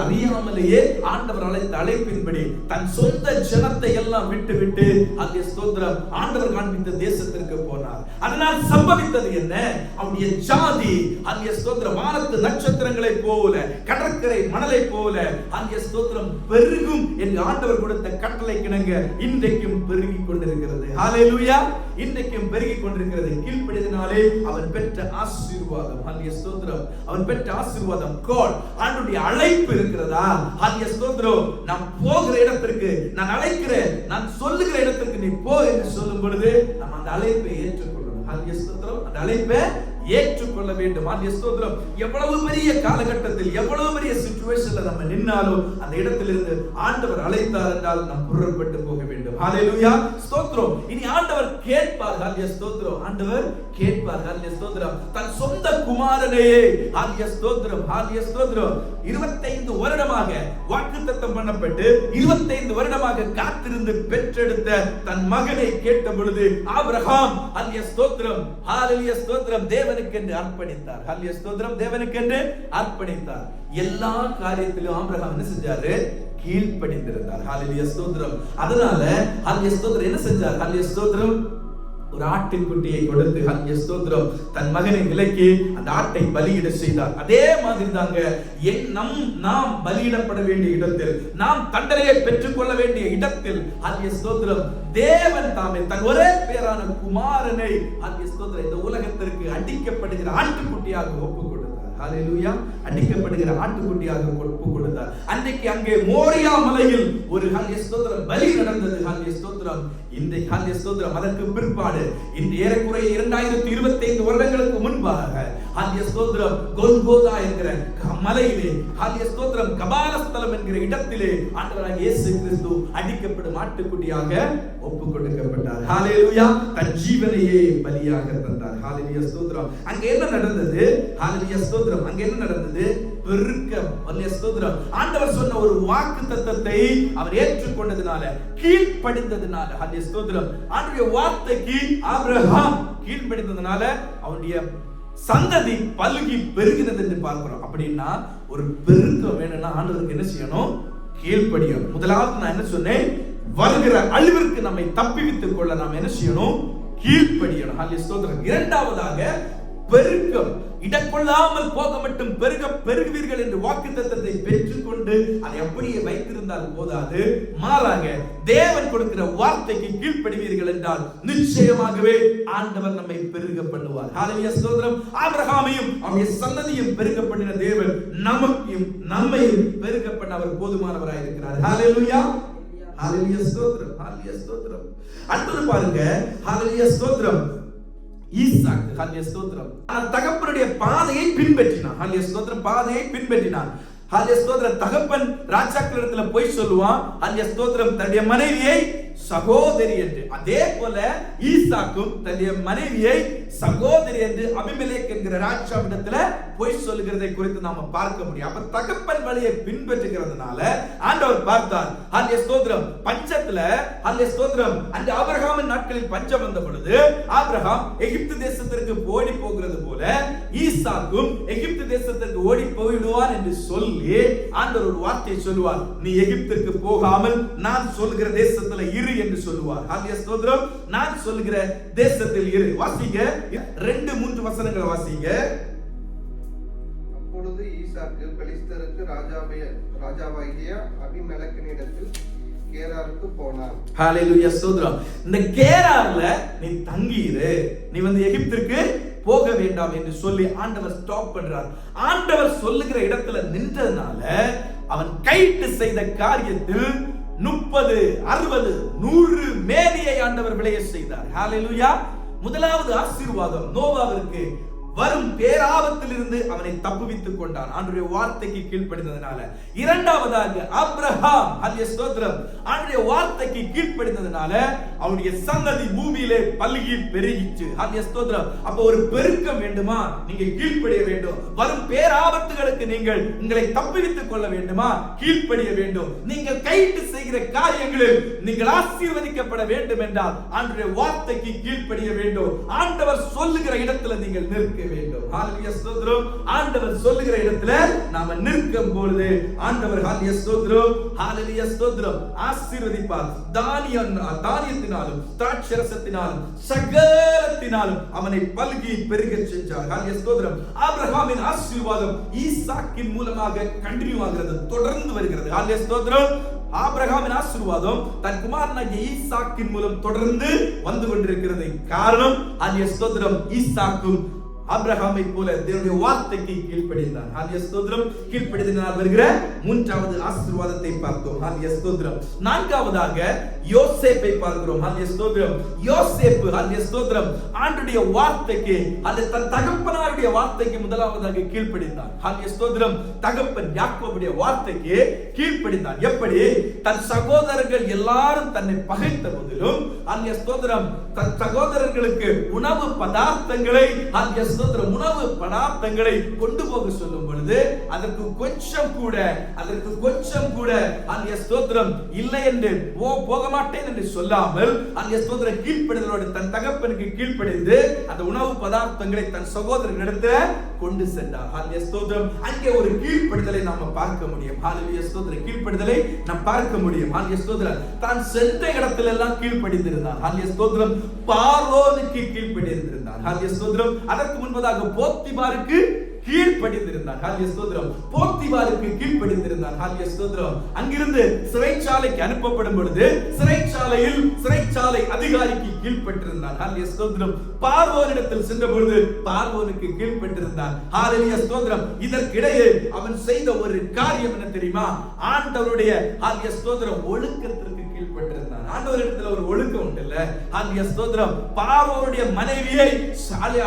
அறியாமலேயே ஆண்டவர் அழைத்த அழைப்பின்படி தன் சொந்த ஜனத்தை எல்லாம் விட்டு விட்டு ஹல்லேலூயா ஸ்தோத்திரம் ஆண்டவர் காண்பித்த தேசத்திற்கு போனார். அதனால் சம்பவித்தது என்ன? அவருடைய ஜாதி ஹல்லேலூயா ஸ்தோத்திரம் வானத்து நட்சத்திரங்களை போல, கடற்கரை மணலை போல ஹல்லேலூயா ஸ்தோத்திரம் பெருகும் என்று ஆண்டவர் கொடுத்த கட்டளை கிணங்க இன்றைக்கும் பெருகிக் கொண்டிருக்கிறது. ஹல்லேலூயா, இன்றைக்கும் பெருகிக் கொண்டிருக்கிறது. கீழ்ப்படியதினாலே அவன் பெற்ற ஆசீர்வாதம். ஹல்லேலூயா ஸ்தோத்திரம். அவன் பெற்ற ஆசீர்வாதம் காட் ஆண்டவருடைய அழைப்பு இருக்கிறதா? ஹல்லேலூயா ஸ்தோத்திரம். நாம் போகிற இடத்திற்கு, நான் அழைக்கிறேன், நான் சொல்லுகிற இடத்திற்கு நீ போ என்று சொல்லும் பொழுது நாம் அந்த அழைப்பை ஏற்றுக்கொள்ளணும். ஹல்லேலூயா ஸ்தோத்திரம். அந்த அழைப்பை ஏற்றுக்கொள்ள வேண்டும். ஹல்லேலூயா ஸ்தோத்திரம். எவ்வளவு பெரிய காலகட்டத்தில், எவ்வளவு பெரிய சிச்சுவேஷன்ல நம்ம நின்னாலும் அந்த இடத்திலிருந்து ஆண்டவர் அழைத்தார் என்றால் நாம் புறப்பட்டு போக வேண்டும். ஹல்லேலூயா ஸ்தோத்திரம். இனி ஆண்டவர் கேட்பார். ஹல்லேலூயா ஸ்தோத்திரம். ஆண்டவர் கேட்பார். ஹல்லேலூயா ஸ்தோத்திரம். தன் சொந்த குமாரனையே ஹல்லேலூயா ஸ்தோத்திரம், ஹல்லேலூயா ஸ்தோத்திரம் 25 வருடமாக வாக்குத்தத்தம் பண்ணப்பட்டு 25 வருடமாக காத்திருந்து பெற்றெடுத்த தன் மகனை கேட்ட பொழுது ஆபிரகாம் ஹல்லேலூயா ஸ்தோத்திரம், ஹல்லேலூயா ஸ்தோத்திரம் தேவனுக்கு என்று அர்ப்பணித்தார். ஹல்லேலூயா ஸ்தோத்திரம் தேவனுக்கு என்று அர்ப்பணித்தார். எல்லா காரியத்திலும் ஆபிரகாம் என்ன செஞ்சாரு? கீழ்ப்படிந்திருந்தார். ஹல்லேலூயா ஸ்தோத்திரம். அதனால ஹல்லேலூயா ஸ்தோத்திரம் என்ன செஞ்சார்? ஹல்லேலூயா ஸ்தோத்திரம் ஒரு ஆட்டின்குட்டியை கொடுத்து ஹல்லேலூயா ஸ்தோத்திரம் தன் மகனை விலக்கி அந்த ஆட்டை பலியிட செய்தார். அதே மாதிரி தாங்க நாம் பலியிடப்பட வேண்டிய இடத்தில், நாம் தண்டனையை பெற்றுக்கொள்ள வேண்டிய இடத்தில் ஹல்லேலூயா ஸ்தோத்திரம் தேவன் தாமே தன் ஒரே பேரான குமாரனை ஹல்லேலூயா ஸ்தோத்திரம் இந்த உலகத்திற்கு அடிக்கப்படுகிற ஆட்டுக்குட்டியாக ஒப்புக் கொடுத்தார். ஹல்லேலூயா, அடிக்கப்படுகிற ஆட்டுக்குட்டியாக ஒப்புக் கொடுத்தார். அன்றைக்கு அங்கே மோரியா மலையில் ஒரு ஹல்லேலூயா ஸ்தோத்திரம் பலி நடந்தது. ஹல்லேலூயா ஸ்தோத்திரம். இந்த ஹல்லேலூயா ஸ்தோத்திரம் அதற்கு பிற்பாடு இந்த ஏறக்குறைய 2025 வருடங்களுக்கு முன்பாக ஹல்லேலூயா ஸ்தோத்திரம் கோல்கோதா என்கிற மலையிலே ஹல்லேலூயா ஸ்தோத்திரம் கபாலஸ்தலம் என்கிற இடத்திலே ஆண்டவராகிய இயேசு கிறிஸ்து அடிக்கப்படும் ஆட்டுக்குட்டியாக ஒப்புக் கொடுக்கப்பட்டார். ஹல்லேலூயா, தன் ஜீவனையே பலியாக தந்தார். ஹல்லேலூயா ஸ்தோத்திரம். அங்க என்ன நடந்தது? ஹல்லேலூயா ஸ்தோத்திரம். அங்க என்ன நடந்தது? பெருக்கம். ஹல்லேலூயா ஸ்தோத்திரம். ஆண்டவர் சொன்ன ஒரு வாக்குத்தத்தத்தை அவர் ஏற்றுக்கொண்டதனால, கீழ்ப்படிந்ததனால, ஹல்லேலூயா ஸ்தோத்திரம் ஆண்டவருடைய வார்த்தைக்கு ஆபிரகாம் கீழ்ப்படிந்ததனால அவனுடைய சந்ததி பலுகி பெருகினது என்று பார்க்கிறோம். அப்படின்னா ஒரு பெருக்கம் வேணும்னா ஆண்டவருக்கு என்ன செய்யணும்? கீழ்ப்படியணும். முதலாவது நான் என்ன சொன்னேன்? வருகிற அழிவிற்கு நம்மை தப்பிவித்துக் கொள்ள நாம் என்ன செய்யணும்? கீழ்ப்படியணும். ஹல்லேலூயா ஸ்தோத்திரம். இரண்டாவதாக பெருக்கம். இடக்கொள்ளாமல் போக மட்டும் பெருகுவீர்கள் என்று வாக்குத்தத்தத்தை பெற்றுக்கொண்டு அதை அப்படியே வைத்திருந்தால் போதாது, மாறாக தேவன் கொடுக்கிற வார்த்தைக்கு கீழ்ப்படிவீர்கள் என்றால் நிச்சயமாகவே ஆண்டவர் நம்மை பெருக பண்ணுவார். ஹல்லேலூயா ஸ்தோத்திரம். ஆபிரகாமையும் அவருடைய சந்ததியும் பெருக பண்ணின தேவன் நமக்கையும் நம்மையும் பெருக பண்ண அவர் போதுமானவராய் இருக்கிறார். ஹல்லேலூயா, ஹல்லேலூயா ஸ்தோத்திரம், ஹல்லேலூயா ஸ்தோத்திரம். அடுத்து பாருங்க, ஹல்லேலூயா ஸ்தோத்திரம். ஈசாக் ஹல்லேலூயா ஸ்தோத்திரம் தகப்பனுடைய பாதையை பின்பற்றினான். ஹல்லேலூயா ஸ்தோத்திரம் பாதையை பின்பற்றினான். ஹல்லேலூயா ஸ்தோத்திரம் தகப்பன் ராஜாக்களிடத்துல போய் சொல்லுவான் ஹல்லேலூயா ஸ்தோத்திரம் தன்னுடைய மனைவியை சகோதரி என்று. அதே போல ஈசாக்கும் தன்னுடைய மனைவியை சகோதரி என்று அபிமெலேக் என்கிற ராஜாவிடத்துல போய் சொல்லுகிறதை குறித்து நாம பார்க்க முடியும். அப்ப தகப்பன் வழியை பின்பற்றுகிறதுனால ஆண்டவர் பார்த்தார். ஹல்லேலூயா ஸ்தோத்திரம் பஞ்சத்துல ஹல்லேலூயா ஸ்தோத்திரம் அந்த ஆபிரகாமின் நாட்களில் பஞ்சம் வந்த பொழுது ஆபிரகாம் எகிப்து தேசத்திற்கு ஓடி போகிறது போல ஈசாக்கும் எகிப்து தேசத்திற்கு ஓடி போய்விடுவான் என்று சொல்லி ஆண்டவர் ஒரு வார்த்தையை சொல்லுவார். நீ எகிப்திற்கு போகாமல் நான் சொல்லுகிற தேசத்துல இரு என்று சொல்லுவார். ஹல்லேலூயா ஸ்தோத்திரம். நான் சொல்லுகிற தேசத்தில் இரு. வாசிங்க 2-3 வசனங்களை வாசிங்க. அப்பொழுது ஈசாக்கு பெலிஸ்தருக்கு ராஜாவாகிய அபிமெலேக்கினிடத்தில் கேராருக்கு போனான். ஹல்லேலூயா ஸ்தோத்திரம். இந்த கேரார்ல நீ தங்கியிரு, நீ எகிப்திற்கு போக வேண்டாம் என்று சொல்லி ஆண்டவர் ஸ்டாப் பண்றார். ஆண்டவர் சொல்லுகிற இடத்துல நின்றதுனால அவன் கைட்டு செய்த காரியத்தில் 30, 60, 100 மேனியை ஆண்டவர் விளைய செய்தார். ஹல்லேலூயா. முதலாவது ஆசீர்வாதம் நோவாவிற்கு வரும் பேராபத்திலிருந்து அவனை தப்புவித்துக் கொண்டான் ஆண்டவருடைய வார்த்தைக்கு கீழ்ப்படிந்ததனால. இரண்டாவதாக ஆபிரகாம் ஹல்லேலூயா ஸ்தோத்திரம் ஆண்டவருடைய வார்த்தைக்கு கீழ்ப்படிந்ததனால அவனுடைய சந்ததி பூமியிலே பல்கி பெருகிச்சு. ஹல்லேலூயா ஸ்தோத்திரம். அப்ப ஒரு பெருக்கம் வேண்டுமா? நீங்க கீழ்ப்படிய வேண்டும். வரும் பேராபத்துகளுக்கு நீங்கள் உங்களை தப்புவித்துக் கொள்ள வேண்டுமா? கீழ்ப்படிய வேண்டும். நீங்கள் கையிட்டு செய்கிற காரியங்களில் நீங்கள் ஆசீர்வதிக்கப்பட வேண்டும் என்றால் ஆண்டவருடைய வார்த்தைக்கு கீழ்ப்படிய வேண்டும். ஆண்டவர் சொல்லுகிற இடத்துல நீங்கள் நிற்க வேண்டும். ஹல்லேலூயா ஸ்தோத்திரம். ஆண்டவர் சொல்லுகிற இடத்துல நாம நிற்கும் பொழுது ஆண்டவர் ஹல்லேலூயா ஸ்தோத்திரம், ஹல்லேலூயா ஸ்தோத்திரம் ஆசீர்வதிப்பார். தானியத்தினாலும் திராட்சரசத்தினாலும் சகலத்தினாலும் அவனை பல்கி பெருகச் செஞ்சார். ஹல்லேலூயா ஸ்தோத்திரம். ஆபிரகாமின் ஆசீர்வாதம் ஈசாக்கின் மூலமாக கண்டினியூ ஆகிறது, தொடர்ந்து வருகிறது. ஹல்லேலூயா ஸ்தோத்திரம். ஆபிரகாமின் ஆசீர்வாதம் தன் குமாரனாகிய ஈசாக்கின் மூலம் தொடர்ந்து வந்து கொண்டிருக்கிறது. காரணம் ஹல்லேலூயா ஸ்தோத்திரம், ஈசாக்கும் ஆபிரகாமை போல தேவனுடைய வார்த்தைக்கு கீழ்ப்படிந்தான். ஹல்லேலூயா ஸ்தோத்திரம். கீழ்ப்படிதலினால் வருகிற மூன்றாவது ஆசீர்வாதத்தை பார்த்தோம். ஹல்லேலூயா ஸ்தோத்திரம். நான்காவதாக யோசேப்பை பார்க்கிறோம். ஹல்லேலூயா ஸ்தோத்திரம். யோசேப்பு ஹல்லேலூயா ஸ்தோத்திரம் ஆண்டுடைய வார்த்தைக்கு, அது தன் தகப்பனாருடைய வார்த்தைக்கு முதலாவதாக கீழ்ப்படிந்தான். ஹல்லேலூயா ஸ்தோத்திரம். தகப்பன் யாக்கோபுடைய வார்த்தைக்கு கீழ்ப்படிந்தான். எப்படி? தன் சகோதரர்கள் எல்லாரும் தன்னை பகைத்த போதிலும் ஹல்லேலூயா ஸ்தோத்திரம் தன் சகோதரர்களுக்கு உணவு பதார்த்தங்களை ஹல்லேலூயா ஸ்தோத்திரம் உணவு பதார்த்தங்களை கொண்டு போக சொல்லும் பொழுது அதற்கு கொஞ்சம் கூட ஹல்லேலூயா ஸ்தோத்திரம் இல்லை என்று போக மாட்டேன் என்று சொல்லாமல் ஹல்லேலூயா ஸ்தோத்திரம் கீழ்ப்படிதலோடு தன் தகப்பனுக்கு கீழ்ப்படிந்து அந்த உணவு பதார்த்தங்களை தன் சகோதரர்களிடத்தில் கொண்டு சென்றார். ஹல்லேலூயா ஸ்தோத்திரம். அங்கே ஒரு கீழ்ப்படிதலை நாம பார்க்க முடியும். ஹல்லேலூயா ஸ்தோத்திரம். கீழ்ப்படிதலை நாம் பார்க்க முடியும். ஹல்லேலூயா ஸ்தோத்திரம். தான் சென்ற இடத்துல எல்லாம் கீழ்ப்படிந்திருந்தார். ஹல்லேலூயா ஸ்தோத்திரம். பார்வோனுக்கு கீழ்ப்படிந்திருந்தார். ஹல்லேலூயா ஸ்தோத்திரம். அதற்கு முன்பதாக போத்திபாருக்கு கீழ்ப்படிந்திருந்தார். ஹல்லேலூயா ஸ்தோத்திரம். போத்திபாருக்கு கீழ்ப்படிந்திருந்தார். ஹல்லேலூயா ஸ்தோத்திரம். அங்கிருந்து சிறைச்சாலைக்கு அனுப்பப்படும் பொழுது சிறைச்சாலை அதிகாரிக்கு கீழ்ப்பட்டிருந்தார். ஹல்லேலூயா ஸ்தோத்திரம். பார்வோனிடத்தில் சென்ற பொழுது பார்வோனுக்கு கீழ்ப்பட்டிருந்தார். ஹல்லேலூயா ஸ்தோத்திரம். இதற்கிடையே அவன் செய்த ஒரு காரியம் என்ன தெரியுமா? ஆண்டவருடைய ஹல்லேலூயா ஸ்தோத்திரம் ஒழுக்கத்திற்கு கீழ்ப்பட்டிருந்தான். ஆண்டவரிடத்தில் ஒரு ஒழுக்கம் உண்டுல்ல. ஹல்லேலூயா ஸ்தோத்திரம். பார்வோனுடைய மனைவியை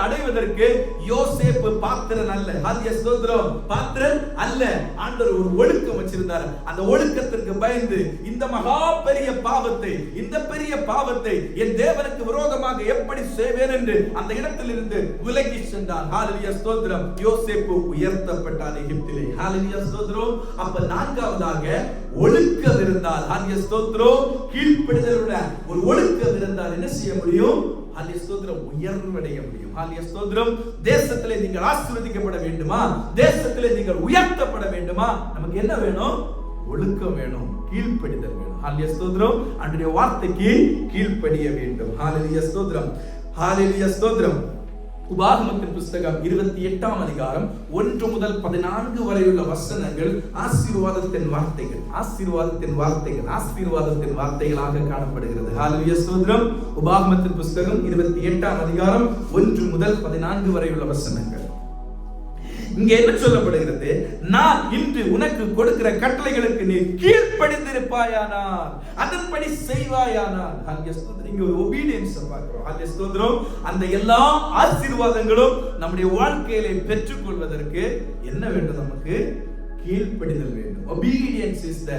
அடைவதற்கு யோசேப்பு பாத்திரன் அல்ல. ஹல்லேலூயா ஸ்தோத்திரம். பாத்திரன் அல்ல. ஆண்டவர் ஒரு ஒழுக்கம் வச்சிருந்தார். அந்த ஒழுக்கத்திற்கு பயந்து இந்த மகா பெரிய பாவத்தை என் தேவனுக்கு விரோதமாக எப்படி செய்வேன் என்று அந்த இடத்தில் இருந்து விலகி சென்றார். ஹல்லேலூயா ஸ்தோத்திரம். யோசேப்பு உயர்த்தப்பட்டார் எகிப்திலே. ஹல்லேலூயா ஸ்தோத்திரம். அப்ப நான்காவதாக ஒழுக்கம் இருந்தால் ஹல்லேலூயா ஸ்தோத்திரம் கீழ்ப்படிதலுடன் ஒரு ஒழுக்கம் இருந்தால் என்ன செய்ய முடியும்? ஹல்லேலூயா ஸ்தோத்திரம் உயர்வடைய முடியும். ஹல்லேலூயா ஸ்தோத்திரம். தேசத்திலே நீங்கள் ஆசீர்வதிக்கப்பட வேண்டுமா? தேசத்திலே நீங்கள் உயர்த்தப்பட வேண்டுமா? நமக்கு என்ன வேணும்? ஒழுக்கம் வேணும், கீழ்ப்படிதல் வேணும். ஹல்லேலூயா ஸ்தோத்திரம். ஆண்டவருடைய வார்த்தைக்கு கீழ்ப்படிய வேண்டும். ஹல்லேலூயா ஸ்தோத்திரம். ஹல்லேலூயா ஸ்தோத்திரம். உபாகமத்தின் புஸ்தகம் 28ஆம் அதிகாரம் 1 முதல் 14 வரையுள்ள வசனங்கள் ஆசீர்வாதத்தின் வார்த்தைகளாக காணப்படுகிறது. ஹல்லேலூயா ஸ்தோத்திரம். உபாகமத்தின் புஸ்தகம் 28ஆம் அதிகாரம் 1 முதல் 14 வரையுள்ள வசனங்கள். இங்க என்ன சொல்லப்படுகிறது? நான் இன்று உனக்கு கொடுக்கிற கட்டளைகளுக்கு நீ கீழ்ப்படிந்திருப்பாயானால், அதன்படி செய்வாயானால். ஹல்லேலூயா ஸ்தோத்திரம். இங்க ஒரு obedience பார்க்கிறோம். ஹல்லேலூயா ஸ்தோத்திரம். அந்த எல்லா ஆசீர்வாதங்களும் நம்முடைய வாழ்க்கையிலே பெற்றுக்கொள்வதற்கு என்ன வேண்டும்? நமக்கு கீழ்ப்படிதல் வேண்டும். Obedience is the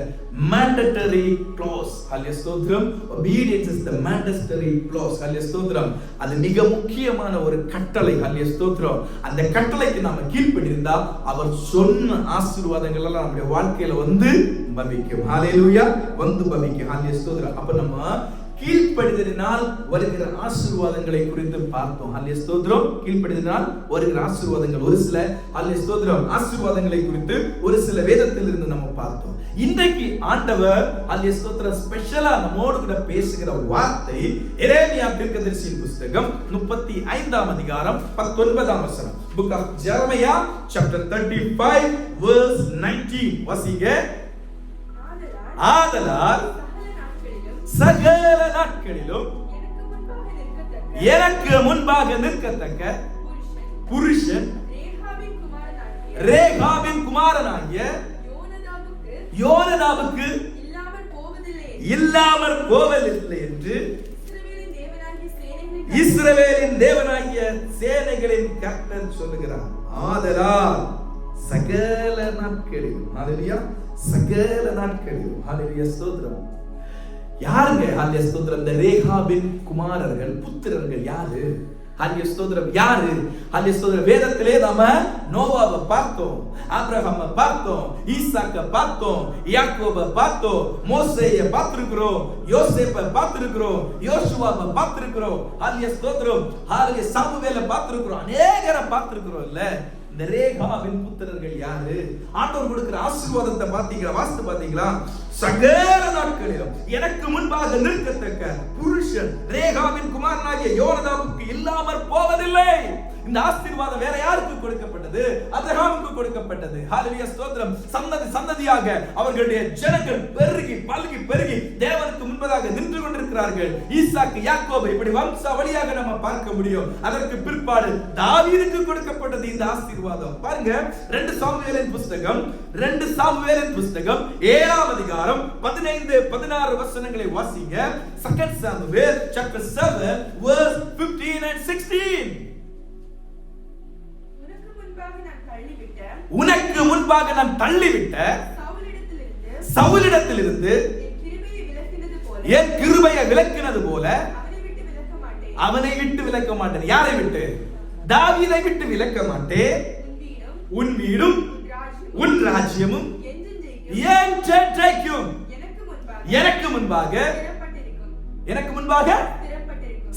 mandatory clause. ஹல்லேலூயா ஸ்தோத்திரம். Obedience is the mandatory clause. ஹல்லேலூயா ஸ்தோத்திரம். அது மிக முக்கியமான ஒரு கட்டளை. ஹல்லேலூயா ஸ்தோத்திரம். அந்த கட்டளைக்கு நாம கீழ்ப்படிந்தா அவர் சொன்ன ஆசீர்வாதங்கள் எல்லாம் நம்முடைய வாழ்க்கையில வந்து பவிக்கும். ஹல்லேலூயா. வந்து பவிக்கும். ஹல்லேலூயா ஸ்தோத்திரம். அப்ப நம்ம கீழ்ப்படிதலினால் வருகிற ஆசீர்வாதங்களை குறித்து பார்த்தோம். ஹல்லேலூயா ஸ்தோத்திரம். கீழ்ப்படிதலினால் வருகிற ஆசீர்வாதங்கள் ஒரு சில ஹல்லேலூயா ஸ்தோத்திரம் ஆசீர்வாதங்களை குறித்து ஒரு சில வேதத்தில் இருந்து நம்ம பார்த்தோம். இன்றைக்கு ஆண்டவர் ஹல்லேலூயா ஸ்தோத்திரம் ஸ்பெஷலா நம்மோடு கூட பேசுகிற வார்த்தை எரேமியா தீர்க்கதரிசியின் புஸ்தகம் 35ஆம் அதிகாரம் 19ஆம் வசனம். Book of Jeremiah chapter 35 verse 19. வாசிங்க. ஆதலால் சகல நாட்களிலும் எனக்கு முன்பாக நிற்கத்தக்க புருஷன் ரேகாபின் குமாரனாகிய யோனதாபுக்கு இல்லாமல் போவதில்லை என்று இஸ்ரவேலின் தேவனாகிய சேனைகளின் கர்த்தர் சொல்லுகிறார். ஆதலால் சகல நாட்களிலும், ஹல்லேலூயா, சகல நாட்களிலும், ஹல்லேலூயா ஸ்தோத்திரம். யாருங்க? ஹல்லேலூயா ஸ்தோத்திரம். இந்த ரேகாபின் குமாரர்கள் புத்திரர்கள் யாரு? ஹல்லேலூயா ஸ்தோத்திரம். யாரு? ஹல்லேலூயா ஸ்தோத்திரம். வேதத்திலே நாம நோவாவை பார்த்தோம், ஆபிரகாமை பார்த்தோம், ஈசாக்கை பார்த்தோம், யாக்கோபை பார்த்தோம், மோசேயை பார்த்திருக்கிறோம், யோசேப்பை பார்த்திருக்கிறோம், யோசுவாவை பார்த்திருக்கிறோம். ஹல்லேலூயா ஸ்தோத்திரம். ஹல்லேலூயா சாமுவேலை பார்த்திருக்கிறோம், அநேகரை பார்த்திருக்கிறோம். இல்ல, இந்த ரேகாவின் புத்திரர்கள் யாரு? ஆண்டவர் கொடுக்கிற ஆசீர்வாதத்தை பாத்தீங்களா? வாஸ்து பாத்தீங்களா? சகல நாட்களிலும் எனக்கு முன்பாக நிற்கத்தக்க புருஷன் ரேகாவின் குமாரனாகிய யோனதாபுக்கு இல்லாமற் போவதில்லை. இந்த ஆசீர்வாதம் வேற யாருக்கு கொடுக்கப்பட்டது? ஆபிரகாமுக்கு கொடுக்கப்பட்டது. ஹல்லேலூயா ஸ்தோத்திரம். சந்ததி சந்ததியாக அவர்களுடைய ஜனங்கள் பெருகி பல்கி பெருகி தேவனுக்கு முன்பதாக நின்று கொண்டிருக்கிறார்கள். ஈசாக்கு, யாக்கோபு, இப்படி வம்சாவளியாக நம்ம பார்க்க முடியும். அதற்கு பிற்பாடு தாவீதுக்கு கொடுக்கப்பட்டது இந்த ஆசீர்வாதம். பாருங்க, 2 சாமுவேலின் புஸ்தகம் 7ஆம் அதிகாரம் 15-16 வசனங்களை வாசிங்க. 2 சாமுவேல் chapter 7 verse 15 and 16. உனக்கு முன்பாக நான் தள்ளிவிட்ட சவுலிடத்திலிருந்து என் கிருபையை விலக்கினது போல அவனை விட்டு விலக்க மாட்டேன். யாரை விட்டு? தாவீதை விட்டு விலக்க மாட்டேன். உன் வீடும் உன் ராஜ்யமும் எனக்கு முன்பாக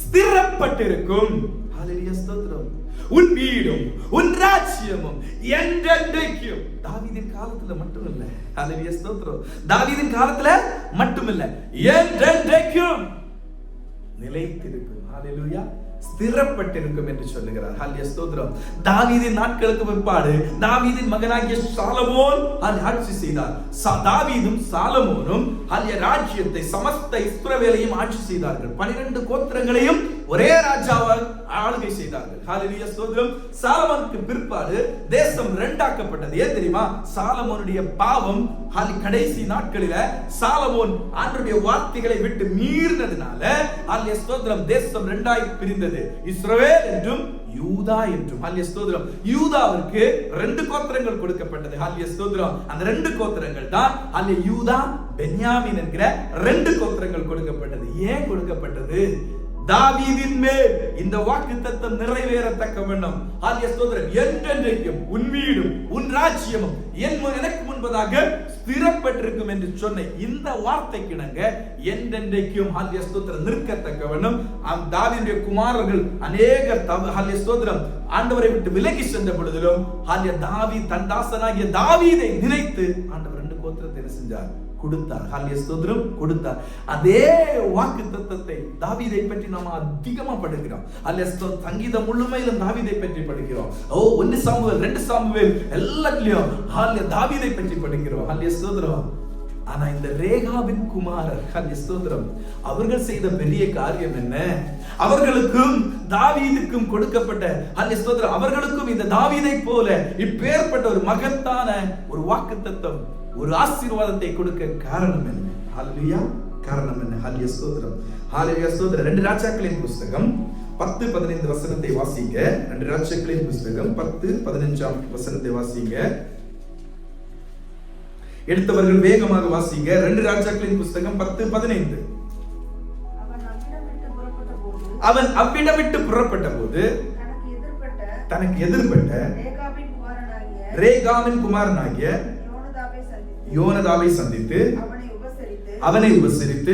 ஸ்திரப்பட்டிருக்கும். ஹல்லேலூயா ஸ்தோத்திரம். உன் வீடும் உன் ராஜ்யமும் என்றென்றைக்கும். தாவீதின் காலத்துல மட்டுமில்ல. ஹல்லேலூயா ஸ்தோத்திரம். தாவீதின் காலத்துல மட்டுமில்ல, என்றென்றைக்கும் நிலைத்திருக்கும். ஹல்லேலூயா, ஸ்திரப்பட்டிருக்கும் என்று சொல்லுகிறார். ஹல்லேலூயா ஸ்தோத்திரம். தாவீதின் நாட்களுக்கு பிற்பாடு தாவீதின் மகனாகிய சாலமோன் ஆட்சி செய்தார். தாவீதும் சாலமோனும் ராஜ்யத்தை சமஸ்த இஸ்ரவேலையும் ஆட்சி செய்தார்கள். 12 கோத்திரங்களையும் ஒரே ராஜாவால் ஆளுகை செய்தார்கள். ஹல்லேலூயா ஸ்தோத்திரம். சாலமோனுக்கு பிற்பாடு தேசம் 2 ஆக்கப்பட்டது. ஏன் தெரியுமா? சாலமோனுடைய பாவம் கடைசி நாட்களில சாலமோன் ஆண்டவருடைய வார்த்தைகளை விட்டு மீறினதுனால ஹல்லேலூயா ஸ்தோத்திரம் தேசம் 2ஆய் பிரிந்தது. இஸ்ரவேல் என்றும் யூதா என்றும். ஹல்லேலூயா ஸ்தோத்திரம். யூதாவிற்கு 2 கோத்திரங்கள் கொடுக்கப்பட்டது. ஹல்லேலூயா ஸ்தோத்திரம். அந்த 2 கோத்திரங்கள் தான் ஹல்லேலூயா யூதா, பென்யாமீன் என்கிற 2 கோத்திரங்கள் கொடுக்கப்பட்டது. ஏன் கொடுக்கப்பட்டது? தாவீதின் மேல் இந்த வாக்குத்தத்தம் நிறைவேறத்தக்க வேண்டும். ஹல்லேலூயா ஸ்தோத்திரம். என்றென்றைக்கும் உன் வீடும் உன் ராஜ்யமும் எனக்கு முன்பதாக ஸ்திரப்பட்டிருக்கும் என்று சொன்ன இந்த வார்த்தைக்கு இணங்க என்றென்றைக்கும் ஹல்லேலூயா ஸ்தோத்திரம் நிற்கத்தக்க வேண்டும். தாவீதுடைய குமாரர்கள் அநேகர் ஹல்லேலூயா ஸ்தோத்திரம் ஆண்டவரை விட்டு விலகி சென்ற பொழுதிலும் ஹல்லேலூயா தாவீது தன் தாசனாகிய தாவீதை நினைத்து ஆண்டவர் 2 கோத்திரத்தை என்ன செஞ்சார்? கொடுத்தார். ஹல்லேலூயா ஸ்தோத்திரம், கொடுத்தார். அதே வாக்குத்தத்தத்தை தாவீதை பற்றி நாம அதிகமா படிக்கிறோம். ஹல்லேலூயா ஸ்தோத்திரம். சங்கீதம் முழுமையிலும் தாவீதை பற்றி படிக்கிறோம். 1 சாமுவேல் 2 சாமுவேல் எல்லாத்துலயும் ஹல்லேலூயா தாவீதை பற்றி படிக்கிறோம். ஹல்லேலூயா ஸ்தோத்திரம். ஆனா இந்த ரேகாவின் குமாரர் ஹல்லேலூயா ஸ்தோத்திரம் அவர்கள் செய்த பெரிய காரியம் என்ன? அவர்களுக்கும் தாவீதுக்கும் கொடுக்கப்பட்ட ஹல்லேலூயா ஸ்தோத்திரம் அவர்களுக்கும் இந்த தாவீதை போல இப்பேற்பட்ட ஒரு மகத்தான ஒரு வாக்குத்தத்தம், ஒரு ஆசீர்வாதத்தை கொடுக்க காரணம் என்ன? ஹல்லேலூயா, காரணம் என்ன? ஹல்லேலூயா ஸ்தோத்திரம். ஹல்லேலூயா ஸ்தோத்திரம். 2 ராஜாக்களின் புஸ்தகம் 10-15 வசனத்தை வாசிங்க. 2 ராஜாக்களின் புஸ்தகம் 10-15 வசனத்தை வாசிங்க. எடுத்தவர்கள் வேகமாக வாசிங்க. 2 ராஜாக்களின் புஸ்தகம் 10-15. அவன் அவ்விடம் விட்டு புறப்பட்ட போது தனக்கு எதிர்பட்ட ரேகாவின் குமாரனாகிய யோனதாவை சந்தித்து அவனை உபசரித்து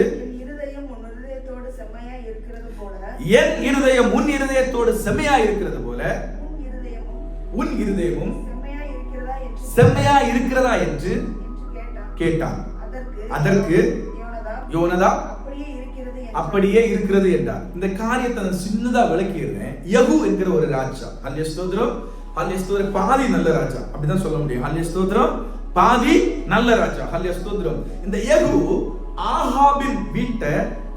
என் இருதயம் உன் இருதயத்தோடு செம்மையா இருக்கிறது போல உன் இருதயமும் செம்மையா இருக்கிறதா என்று கேட்டான். அதற்கு யோனதா அப்படியே இருக்கிறது என்றார். இந்த காரியத்தை நான் சின்னதா விளக்கிடுறேன். யெகூ என்கிற ஒரு ராஜா. ஹல்லேலூயா ஸ்தோத்திரம். ஹல்லேலூயா ஸ்தோத்திரம். பாதி நல்ல ராஜா, அப்படிதான் சொல்ல முடியும். ஹல்லேலூயா ஸ்தோத்திரம். பாதி நல்ல ராஜா. ஹல்லேலூயா ஸ்தோத்திரம். இந்த யெகூ ஆகாபின் வீட்டை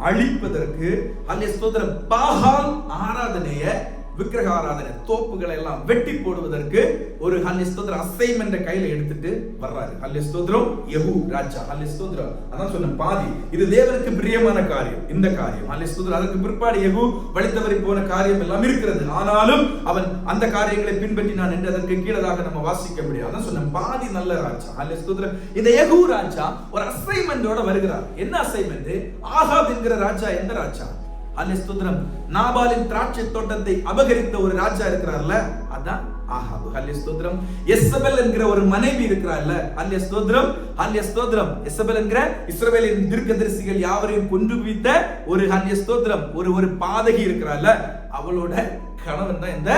அழிப்பதற்கு ஹல்லேலூயா ஸ்தோத்திரம் பாகால் ஆராதனையை விக்கிரக ஆராதனை தோப்புகளை எல்லாம் வெட்டி போடுவதற்கு ஒரு ஹல்லேலூயா ஸ்தோத்திரம் அசைன்மென்ட் கையில எடுத்துட்டு வர்றாரு. ஹல்லேலூயா ஸ்தோத்திரம். யெகூ ராஜா. ஹல்லேலூயா ஸ்தோத்திரம். அதான் சொன்ன பாதி இது தேவனுக்கு பிரியமான காரியம். இந்த காரியம் ஹல்லேலூயா ஸ்தோத்திரம். அதற்கு பிற்பாடு யெகூ வழி தவறி போன காரியம் எல்லாம் இருக்கிறது. ஆனாலும் அவன் அந்த காரியங்களை பின்பற்றினான் என்று அதற்கு கீழதாக நம்ம வாசிக்க முடியும். அதான் சொன்ன பாதி நல்ல ராஜா. ஹல்லேலூயா ஸ்தோத்திரம். இந்த யெகூ ராஜா ஒரு அசைன்மென்ட்டோட வருகிறார். என்ன அசைன்மென்ட்? ஆகாப் என்கிற ராஜா எந்த ராஜா? ஹல்லேலூயா ஸ்தோத்திரம். நாபாலின் திராட்சை தோட்டத்தை அபகரித்த ஒரு ராஜா இருக்கிறார்ல, அதான் ஆகாப். ஹல்லேலூயா ஸ்தோத்திரம். எசபெல் என்கிற ஒரு மனைவி இருக்கிறார்ல, ஹல்லேலூயா ஸ்தோத்திரம். ஹல்லேலூயா ஸ்தோத்திரம். எசபெல் என்கிற இஸ்ரவேலின் தீர்க்கதரிசிகள் யாவரையும் கொன்று குவித்த ஒரு ஹல்லேலூயா ஸ்தோத்திரம் ஒரு பாதகி இருக்கிறார்ல, அவளோட கணவன் தான் இந்த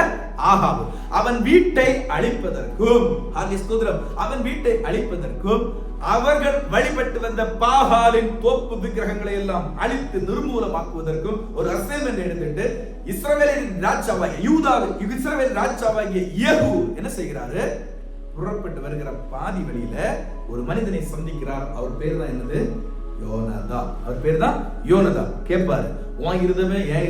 ஆகாப். அவன் வீட்டை அழிப்பதற்கும் ஹல்லேலூயா ஸ்தோத்திரம் அவன் வீட்டை அழிப்பதற்கும் அவர்கள் வழிபட்டு வந்த பாகாலின் தோப்பு விக்கிரகங்களை எல்லாம் அழித்து நிர்மூலமாக்குவதற்கும் ஒரு அசைன்மென்ட் எடுத்துட்டு இஸ்ரவேலின் ராஜாவாகிய இஸ்ரவேல் ராஜாவாகிய யெகூ என்ன செய்கிறாரு? புறப்பட்டு வருகிற பாதி வழியில ஒரு மனிதனை சந்திக்கிறார். அவர் பேர் தான் என்னது? யோனதா. அவர் பேர் தான் யோனதா. கேட்பாரு, உன் இருதயமே என்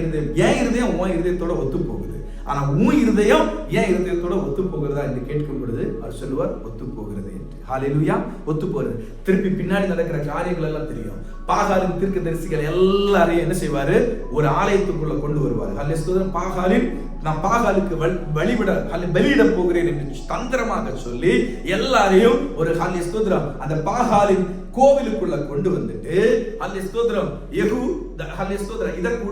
இருதயம் உன் இருதயத்தோட ஒத்து போகுது, ஆனா உன் இருதயம் என் இருதயத்தோட ஒத்து போகிறதா என்று கேட்கும் பொழுது அவர் சொல்லுவார், ஒத்து போகிறது என்று. ஹல்லேலூயா. ஒத்து போறது. திருப்பி பின்னாடி நடக்கிற காரியங்கள் எல்லாம் தெரியும். பாகாலின் தீர்க்கதரிசிகள் எல்லாரையும் என்ன செய்வாரு? ஒரு ஆலயத்துக்குள்ள கொண்டு வருவார். ஹல்லேலூயா ஸ்தோத்திரம். பாகாலின் நான் பாகாலுக்கு பலியிட போகிறேன் என்று தந்திரமாக சொல்லி எல்லாரையும் ஒரு ஹல்லேலூயா ஸ்தோத்திரம் அந்த பாகாலின் கோவிலுக்குள்ள கொண்டு வந்துட்டு ஹல்லேலூயா ஸ்தோத்திரம் யெகூ ஹல்லேலூயா ஸ்தோத்திரம் இதற்கு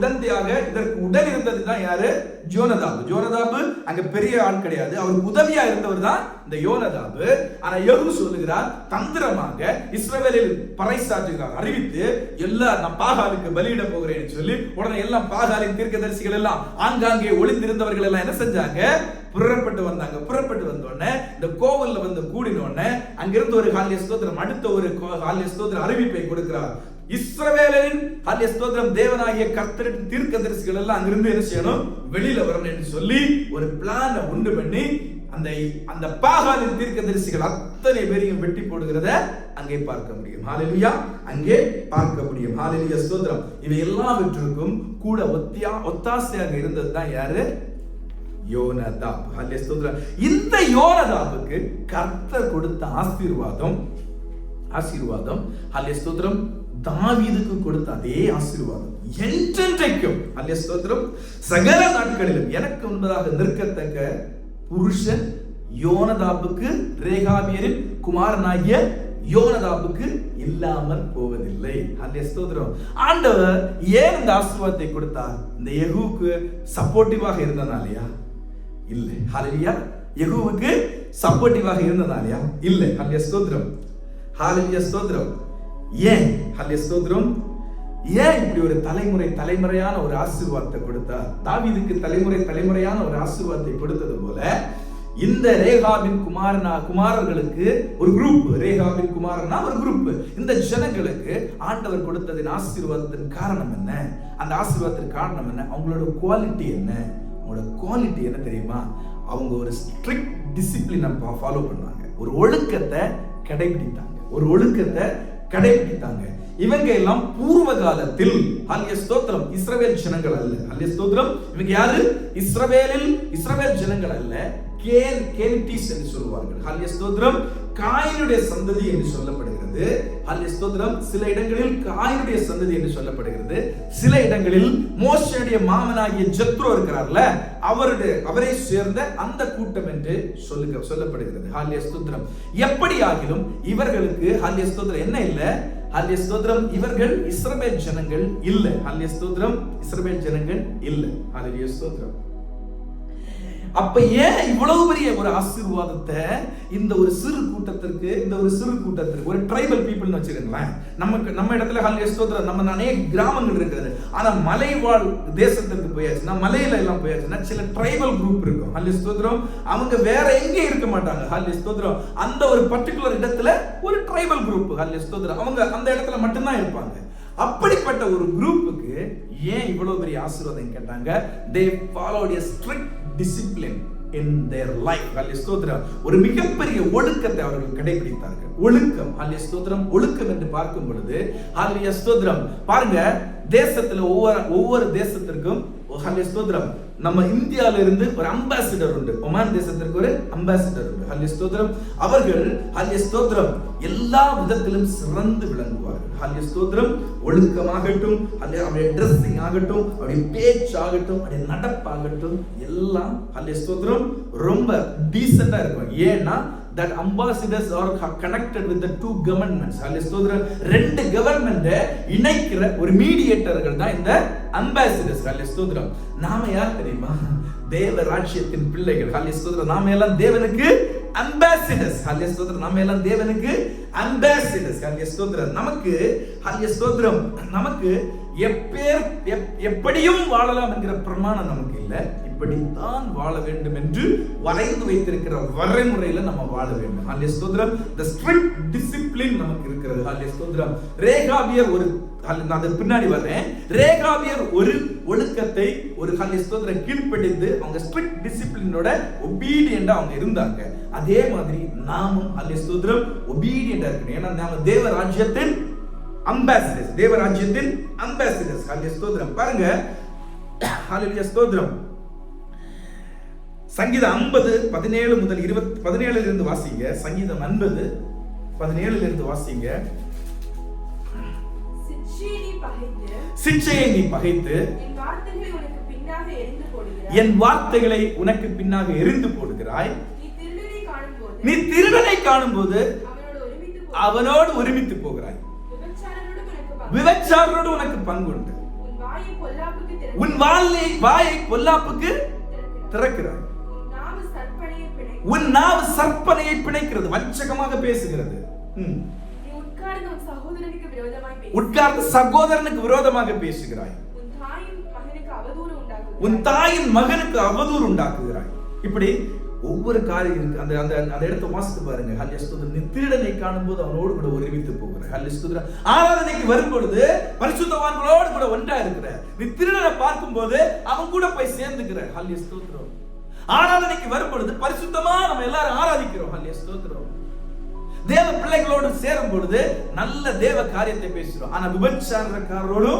உடன் இருந்ததுதான் யாரு? யோனதாபு அங்க பெரிய ஆள் கிடையாது, அவருக்கு உதவியா இருந்தவர் தான் இந்த யோனதாபு. ஆனா யெகூ சொல்லுகிறார், தந்திரமாக இஸ்ரவேலில் பறைசாற்றுகிறார், அறிவித்து எல்லாம் நான் பாகாலுக்கு பலியிட போகிறேன்னு சொல்லி உடனே எல்லாம் பாகாலின் தீர்க்கதரிசிகள் எல்லாம் ஆங்காங்கே ஒளிந்திருந்தவர்கள் எல்லாம் என்ன செஞ்சாங்க? புறப்பட்டு வந்தாங்க. புறப்பட்டு வந்த உடனே இந்த கோவில்ல வந்து கூடின உடனே அங்கிருந்து ஒரு ஹல்லேலூயா ஸ்தோத்திரம் அடுத்த ஒரு ஹல்லேலூயா ஸ்தோத்திரம் அறிவிப்பை கொடுக்கிறார். இஸ்ரவேலின் ஹல்லேலூயா ஸ்தோத்திரம் தேவனாகிய கர்த்தரின் தீர்க்கதரிசிகள் எல்லாம் அங்கிருந்து என்ன செய்யணும்? வெளியில வரணும் என்று சொல்லி ஒரு பிளான உண்டு பண்ணி அந்த பாகாலின் தீர்க்கதரிசிகள் அத்தனை பேரையும் வெட்டி போடுகிறத அங்கே பார்க்க முடியும். ஹல்லேலூயா. அங்கே பார்க்க முடியும். ஹல்லேலூயா ஸ்தோத்திரம். இவை எல்லாவற்றுக்கும் கூட ஒத்தாசையாக இருந்தது தான் யாரு? யோனதாப். ஹல்லேலூயா ஸ்தோத்திரம். இந்த யோனதாபுக்கு கர்த்தர் கொடுத்த ஆசீர்வாதம் ஹல்லேலூயா ஸ்தோத்திரம் தாவீதுக்கு கொடுத்த அதே ஆசீர்வாதம் என்றென்றைக்கும் ஹல்லேலூயா ஸ்தோத்திரம் சகல நாட்களிலும் எனக்கு முன்பதாக நிற்கத்தக்க புருஷன் யோனதாபுக்கு ரேகாபியரின் குமாரனாகிய யோனதாபுக்கு இல்லாமல் போவதில்லை. ஹல்லேலூயா ஸ்தோத்திரம். ஆண்டவர் ஏன் இந்த ஆசீர்வாதத்தை கொடுத்தார்? இந்த யெகூவுக்கு சப்போர்ட்டிவாக இருந்தனாலயா? இல்ல. ஹல்லேலூயா. யெகூவுக்கு சப்போர்ட்டிவாக இருந்தனாலயா? இல்ல. ஹல்லேலூயா ஸ்தோத்திரம். ஹல்லேலூயா ஸ்தோத்திரம். ஏன்? ஹல்லேலூயா ஸ்தோத்திரம். ஏன் இப்படி ஒரு தலைமுறையான ஒரு ஆசீர்வாதத்தை கொடுத்தார்? தாவீதுக்கு தலைமுறையான ஒரு ஆசீர்வாதத்தை கொடுத்தது போல இந்த ரேகாபின் குமாரர்களுக்கு ஒரு குரூப், ரேகாபின் குமாரனா ஒரு குரூப், இந்த ஜனங்களுக்கு ஆண்டவர் கொடுத்ததின் ஆசீர்வாதத்தின் காரணம் என்ன? அந்த ஆசீர்வாதத்தின் காரணம் என்ன? அவங்களோட குவாலிட்டி என்ன? அவங்களோட குவாலிட்டி என்ன தெரியுமா? அவங்க ஒரு ஸ்ட்ரிக்ட் டிசிப்ளினை ஃபாலோ பண்ணாங்க, ஒரு ஒழுக்கத்தை கடைபிடித்தாங்க. இவங்க எல்லாம் பூர்வ காலத்தில் ஹல்லேலூயா ஸ்தோத்திரம் இஸ்ரவேல் ஜனங்கள் அல்ல. ஹல்லேலூயா ஸ்தோத்திரம். இவங்க யாரு? இஸ்ரவேல் ஜனங்கள் அல்ல, கேனிட்டிஸ் என்று சொல்வார்கள். ஹல்லேலூயா ஸ்தோத்திரம். காயினுடைய சந்ததி என்று சொல்லப்படுகிறது. ஹல்லேலூயா ஸ்தோத்திரம். சில இடங்களில் காயினுடைய சந்ததி என்று சொல்லப்படுகிறது. சில இடங்களில் மோசேயுடைய மாமனாகிய ஜெத்ரோ இருக்கிறார்ல, அவரை சேர்ந்த அந்த கூட்டம் என்று சொல்லப்படுகிறது. ஹல்லேலூயா ஸ்தோத்திரம். எப்படியாகிலும் இவர்களுக்கு ஹல்லேலூயா ஸ்தோத்திரம் என்ன இல்ல? ஹல்லேலூயா ஸ்தோத்திரம். இவர்கள் இஸ்ரவேல் ஜனங்கள் இல்ல. ஹல்லேலூயா ஸ்தோத்திரம். இஸ்ரவேல் ஜனங்கள் இல்ல. ஹல்லேலூயா ஸ்தோத்திரம். அப்ப ஏன் இவ்வளவு பெரிய ஒரு ஆசீர்வாதத்தை இந்த ஒரு சிறு கூட்டத்திற்கு ஒரு ட்ரைபல் பீப்புள்னு வச்சுக்கோங்களேன். நம்ம இடத்துல ஹல்லேலூயா ஸ்தோத்திரம் நம்ம அநேக கிராமங்கள் இருக்கிறது. ஆனா மலைவாழ் தேசத்திற்கு போயாச்சுன்னா, மலையில எல்லாம் போயாச்சுன்னா சில ட்ரைபல் குரூப் இருக்கும். ஹல்லேலூயா ஸ்தோத்திரம். அவங்க வேற எங்கே இருக்க மாட்டாங்க. ஹல்லேலூயா ஸ்தோத்திரம். அந்த ஒரு பர்டிகுலர் இடத்துல ஒரு ட்ரைபல் குரூப் ஹல்லேலூயா ஸ்தோத்திரம் அவங்க அந்த இடத்துல மட்டும்தான் இருப்பாங்க. அப்படிப்பட்ட ஒரு குரூப்புக்கு ஏன் இவ்வளவு பெரிய ஆசீர்வாதம் கேட்டாங்க? they followed a strict discipline in their life. ஹல்லேலூயா ஸ்தோத்திரம். ஒரு மிகப்பெரிய ஒழுக்கத்தை அவர்கள் கடைபிடித்தார்கள். ஒழுக்கம். ஹல்லேலூயா ஸ்தோத்திரம். ஒழுக்கம் என்று பார்க்கும் பொழுது ஹல்லேலூயா ஸ்தோத்திரம் பாருங்க, தேசத்துல ஒவ்வொரு தேசத்திற்கும் ஸ்தோத்திரம் நம்ம இந்தியால இருந்து ஒரு அம்பாசிடர் உண்டு. ஒமான் தேசத்திற்கு ஒரு அம்பாசிடர் உண்டு. ஹல்லேலூயா ஸ்தோத்திரம். அவர்கள் ஹல்லேலூயா ஸ்தோத்திரம் எல்லா விதத்திலும் சிறந்து விளங்குவார்கள். ஹல்லேலூயா ஸ்தோத்திரம். ஒழுக்கமாகட்டும், அவருடைய ட்ரெஸ்ஸிங் ஆகட்டும், அவருடைய பேச்சாகட்டும், அவருடைய நடப்பாகட்டும், எல்லாம் ஹல்லேலூயா ஸ்தோத்திரம் ரொம்ப டீசெண்டா இருக்கும். ஏன்னா that ambassadors are connected with the two governments. ஹல்லேலூயா ஸ்தோத்திரம். ரெண்டு கவர்மெண்ட் இணைக்கிற ஒரு மீடியேட்டர்கள் தான் இந்த அம்பாசிடர்ஸ். ஹல்லேலூயா ஸ்தோத்திரம். நாம யார் தெரியுமா? தேவ ராஜ்யத்தின் பிள்ளைகள். ஹல்லேலூயா ஸ்தோத்திரம். நாம எல்லாம் தேவனுக்கு அம்பாசிடர்ஸ். ஹல்லேலூயா ஸ்தோத்திரம். நாம எல்லாம் தேவனுக்கு அம்பாசிடர்ஸ். ஹல்லேலூயா ஸ்தோத்திரம். நமக்கு ஹல்லேலூயா ஸ்தோத்திரம் நமக்கு எப்படியும் வாழலாம் என்கிற பிரமாணம் நமக்கு இல்லை. இப்படித்தான் வாழ வேண்டும் என்று வரைந்து வைத்திருக்கிற வரைமுறையில நம்ம வாழ வேண்டும். ஹல்லேலூயா ஸ்தோத்திரம். the strict discipline நமக்கு இருக்கிறது. ஹல்லேலூயா ஸ்தோத்திரம். ரேகாபியர் ஒரு நான் பின்னாடி வர்றேன். ரேகாபியர் ஒரு ஒழுக்கத்தை ஒரு ஹல்லேலூயா ஸ்தோத்திரம் கீழ்ப்படிந்து அவங்க ஸ்ட்ரிக்ட் டிசிப்ளினோட ஒபீடியண்டா அவங்க இருந்தாங்க. அதே மாதிரி நாமும் ஹல்லேலூயா ஸ்தோத்திரம் ஒபீடியண்டா இருக்கணும். ஏன்னா நாம தேவ ராஜ்யத்தின் அம்பாசிடர்ஸ். தேவ ராஜ்யத்தின் அம்பாசிடர்ஸ். ஹல்லேலூயா ஸ்தோத்திரம். பாருங்க, ஹல்லேலூயா ஸ்தோத்திரம். சங்கீதம் 50 17 முதல் 17 இருந்து வாசிங்க. சங்கீதம் 50 17 இருந்து வாசிங்க. சிட்சையை நீ பகைத்து என் வார்த்தைகளை உனக்கு பின்னாக எறிந்து போடுகிறாய். நீ திருடனை காணும்போது அவனோடு ஒருமித்து போகிறாய். விபச்சாரனோடு உனக்கு பங்கு உண்டு. உன் வாயை பொல்லாப்புக்கு திறக்கிறாய். உன் நாவு சற்பனையை பிணைக்கிறது, வஞ்சகமாக பேசுகிறது. உட்கார்ந்து சகோதரனுக்கு விரோதமாக பேசுகிறாய். உன் தாயின் மகனுக்கு அவதூறு உண்டாக்குகிறாய். இப்படி ஒவ்வொரு காரியம் இருக்கு. அந்த அந்த அந்த இடத்தை வாசித்து பாருங்க. ஹல்லேலூயா ஸ்தோத்திரம். நீ திருடனை காணும்போது அவனோடு கூட ஒருமித்து போகிறாய். ஹல்லேலூயா ஸ்தோத்திரம். ஆராதனைக்கு வரும்பொழுது பரிசுத்தவான்களோடு கூட ஒன்றா இருக்கிற. நீ திருடனை பார்க்கும்போது அவன் கூட போய் சேர்ந்துக்கிற. ஹல்லேலூயா ஸ்தோத்திரம். ஆராதனைக்கு வரும்பொழுது பரிசுத்தமா நம்ம எல்லாரும் ஆராதிக்கிறோம். ஹல்லேலூயா ஸ்தோத்திரம். தேவ பிள்ளைகளோடு சேரும் பொழுது நல்ல தேவ காரியத்தை பேசுறோம். ஆனா விபச்சாரக்காரரோடு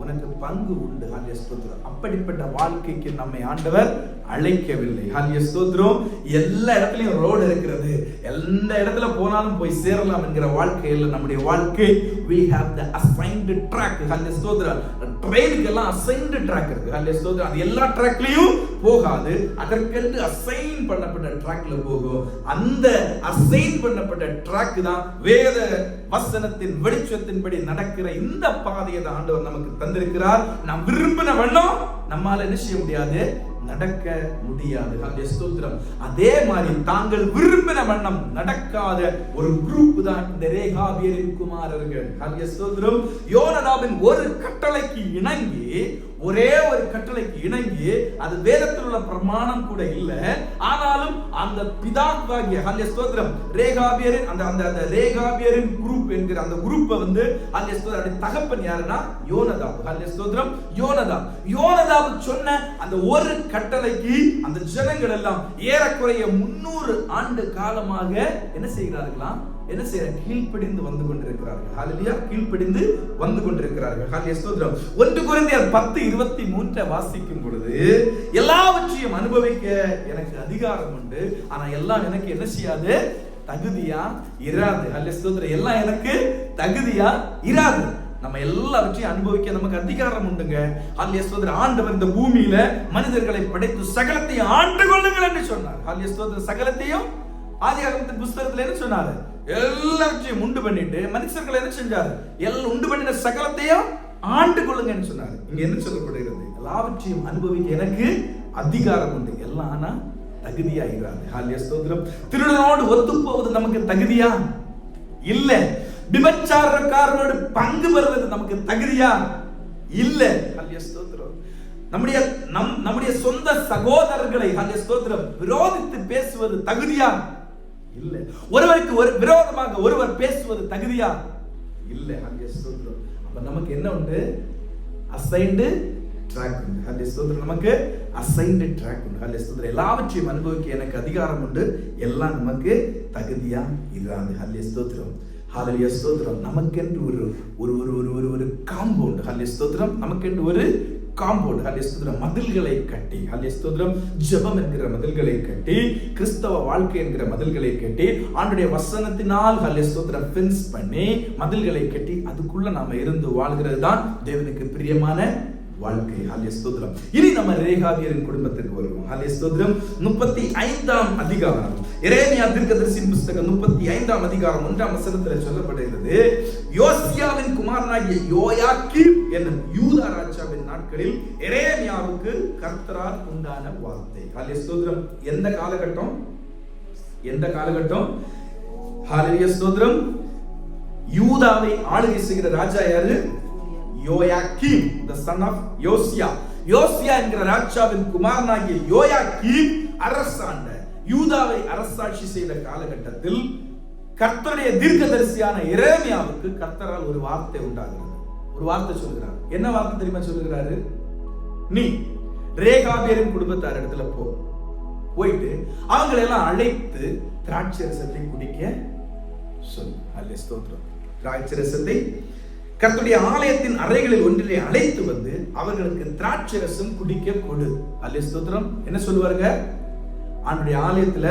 உனக்கு பங்கு உண்டு. ஹல்லேலூயா ஸ்தோத்திரம். அப்படிப்பட்ட வாழ்க்கைக்கு நம்மை ஆண்டவர் அழைக்கவில்லை. ஹல்லேலூயா ஸ்தோத்திரம். எல்லா இடத்துலயும் ரோடு இருக்கிறது, எந்த இடத்துல போனாலும் போய் சேரலாம் என்கிற வாழ்க்கையில் நம்முடைய வாழ்க்கை we have the assigned track. ஹல்லேலூயா ஸ்தோத்திரம். ட்ரெயினுக்கு எல்லாம் assigned track இருக்கு. ஹல்லேலூயா ஸ்தோத்திரம். அது எல்லா ட்ராக்லயும் போகாது, அதற்கென்று அசைன் பண்ணப்பட்ட ட்ராக்ல போகும். அந்த அசைன் பண்ணப்பட்ட ட்ராக் தான் வேத வசனத்தின் வெளிச்சத்தின்படி நடக்கிற இந்த பாதையை தான் ஆண்டவர் நமக்கு தந்திருக்கிறார். நாம் விரும்பின வண்ணம் நம்மால என்ன செய்ய முடியாது, நடக்க முடியாது. ஹல்லேலூயா ஸ்தோத்திரம். அதே மாதிரி தாங்கள் விரும்பின வண்ணம் நடக்காத ஒரு குரூப் தான் இந்த ரேகாபியரின் குமாரர்கள். ஹல்லேலூயா ஸ்தோத்திரம். யோனதாபின் ஒரு கட்டளைக்கு இணங்கி, ஒரே ஒரு கட்டளைக்கு இணங்கி, அது வேதத்தில் உள்ள பிரமாணம் கூட இல்லை, ஆனாலும் அந்த பிதாவாகிய ஹல்லேலூயா ஸ்தோத்திரம் ரேகாபியரின் அந்த ரேகாபியரின் குரூப் என்கிற அந்த குரூப்பை வந்து ஹல்லேலூயா ஸ்தோத்திரம் தகப்பன் யாருன்னா யோனதாப். ஹல்லேலூயா ஸ்தோத்திரம். யோனதாப் சொன்ன அந்த ஒரு கட்டளைக்கு அந்த ஜனங்கள் எல்லாம் ஏறக்குறைய 300 ஆண்டு காலமாக என்ன செய்கிறார்களாம், என்ன செய்ய கீழ்ப்படிந்து வந்து கொண்டிருக்கிறார்கள். ஹல்லேலூயா. கீழ்ப்படிந்து வந்து கொண்டிருக்கிறார்கள். ஹல்லேலூயா ஸ்தோத்திரம். 1 கொரிந்தியர் 10:23 வாசிக்கும் பொழுது, எல்லாவற்றையும் அனுபவிக்க எனக்கு அதிகாரம் உண்டு, ஆனா எல்லாம் எனக்கு என்ன செய்யாது, தகுதியா இராது. ஹல்லேலூயா ஸ்தோத்திரம். எல்லாம் எனக்கு தகுதியா இராது. நம்ம எல்லாவற்றையும் அனுபவிக்க நமக்கு அதிகாரம் உண்டுங்க. ஹல்லேலூயா ஸ்தோத்திரம். ஆண்டவர் இந்த பூமியில மனிதர்களை படைத்து சகலத்தையும் ஆண்டு கொள்ளுங்கள் என்று சொன்னார். ஹல்லேலூயா ஸ்தோத்திரம். சகலத்தையும் ஆதியாகமத்தின் புத்தகத்துல என்ன சொன்னாரு, எல்லாவற்றையும் உண்டு பண்ணிட்டு மனுஷர்கள் என்ன செஞ்சாரு, உண்டு பண்ணின சகலத்தையும் ஆண்டு கொள்ளுங்கன்னு சொன்னாரு. இங்க என்ன சொல்லப்படுகிறது, எல்லாவற்றையும் அனுபவிக்க எனக்கு அதிகாரம் உண்டு, எல்லாம் ஆனா தகுதியா இராது. ஹல்லேலூயா ஸ்தோத்திரம். திருடனோடு ஒத்து போவது நமக்கு தகுதியா இல்ல. விபச்சாரக்காரனோடு பங்கு பெறுவது நமக்கு தகுதியா இல்ல. ஹல்லேலூயா ஸ்தோத்திரம். நம்முடைய சொந்த சகோதரர்களை ஹல்லேலூயா ஸ்தோத்திரம் விரோதித்து பேசுவது தகுதியா இல்ல. ஒருவருக்கு ஒரு விரோதமாக ஒருவர் பேசுவது தகுதியா இல்ல. ஹல்லேலூயா ஸ்தோத்திரம். அப்ப நமக்கு என்ன உண்டு, அசைன்டு ட்ராக் உண்டு. ஹல்லேலூயா ஸ்தோத்திரம். நமக்கு அசைன்டு ட்ராக் உண்டு. ஹல்லேலூயா ஸ்தோத்திரம். எல்லாவற்றையும் அனுபவிக்க எனக்கு அதிகாரம் உண்டு, எல்லாம் நமக்கு தகுதியா இராது. ஹல்லேலூயா ஸ்தோத்திரம். ஹல்லேலூயா ஸ்தோத்திரம். நமக்கென்று ஒரு ஒரு ஒரு ஒரு ஒரு காம்பவுண்ட், ஹல்லேலூயா ஸ்தோத்திரம், நமக்கென்று ஒரு காம்பவுண்ட், ஹல்லேலூயா ஸ்தோத்திரம், மதில்களை கட்டி, ஹல்லேலூயா ஸ்தோத்திரம், ஜெபம் என்கிற மதில்களை கட்டி, கிறிஸ்தவ வாழ்க்கை என்கிற மதில்களை கட்டி, ஆண்டுடைய வசனத்தினால் ஹல்லேலூயா ஸ்தோத்திரம் ஃபென்ஸ் பண்ணி மதில்களை கட்டி அதுக்குள்ள நாம இருந்து வாழ்கிறது தான் தேவனுக்கு பிரியமான வாழ்க்கை. ஹல்லேலூயா ஸ்தோத்திரம். இனி நம்ம ரேகாபியரின் குடும்பத்துக்கு வருவோம். ஹல்லேலூயா ஸ்தோத்திரம். 35ஆம் அதிகாரம், எரேமியா தீர்க்கதரிசியின் புத்தகம் 35ஆம் அதிகாரம் 1ஆம் வசனத்தில் சொல்லப்படுகிறது, யோசியாவின் குமாரனாகிய யோயாக்கீம் என்னும் யூதா ராஜாவின் நாட்களில் எரேமியாவுக்கு கர்த்தரால் உண்டான வார்த்தை. ஹல்லேலூயா ஸ்தோத்திரம். எந்த காலகட்டம்? எந்த காலகட்டம்? ஹல்லேலூயா ஸ்தோத்திரம். யூதாவை ஆளுகை செய்கிற ராஜா யாரு? யோயாக்கீம், the son of யோசியா. யோசியா என்கிற ராஜாவின் குமாரனாகிய யோயாக்கீம் அரசாண்ட, யூதாவை அரசாட்சி செய்த காலகட்டத்தில் கர்த்தருடைய தீர்க்கதரிசியான எரேமியாவுக்கு கர்த்தரால் ஒரு வார்த்தை உண்டாகிறது. ஒரு வார்த்தை சொல்கிறார். என்ன வார்த்தை தெரியுமா சொல்லுகிறாரு? நீ ரேகாபியரின் குடும்பத்தார் இடத்துல போயிட்டு அவங்களை எல்லாம் அழைத்து திராட்சை ரசத்தை குடிக்க சொல்லு. ஹல்லேலூயா ஸ்தோத்திரம். திராட்சை ரசத்தை கர்த்தருடைய ஆலயத்தின் அறைகளில் ஒன்றிலே அழைத்து வந்து அவர்களுக்கு திராட்சை ரசம் குடிக்க கொடு. ஹல்லேலூயா ஸ்தோத்திரம். என்ன சொல்லுவாருங்க? ஆண்டுடைய ஆலயத்துல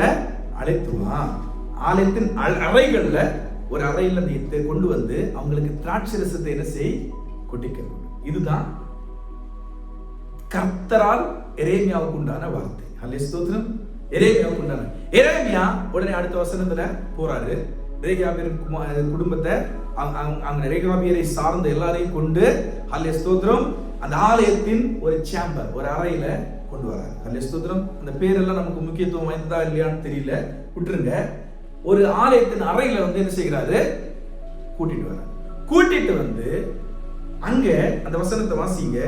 அழைத்து வா, ஆலயத்தின் அறைகள்ல ஒரு அறையில நீ கொண்டு வந்து அவங்களுக்கு திராட்சை ரசத்தை என்ன செய்? குடிக்க கொடு. இதுதான் கர்த்தரால் எரேமியாவுக்கு உண்டான வார்த்தை. ஹல்லேலூயா ஸ்தோத்திரம். எரேமியாவுக்கு உண்டான. எரேமியா உடனே அடுத்த வசனத்துல போறாரு. ரேகாபியரின் குடும்பத்தை, அங்க ரேகாபியரை சார்ந்த எல்லாரையும் கொண்டு ஹல்லேலூயா ஸ்தோத்திரம் அந்த ஆலயத்தின் ஒரு சேம்பர், ஒரு அறையில கொண்டு வராரு. ஹல்லேலூயா ஸ்தோத்திரம். அந்த பேரெல்லாம் நமக்கு முக்கியத்துவம் வாய்ந்ததா இல்லையான்னு தெரியல, விட்டுருங்க. ஒரு ஆலயத்தின் அறையில வந்து என்ன செய்கிறாரு? கூட்டிட்டு வராரு. கூட்டிட்டு வந்து அங்க அந்த வசனத்தை வாசிங்க,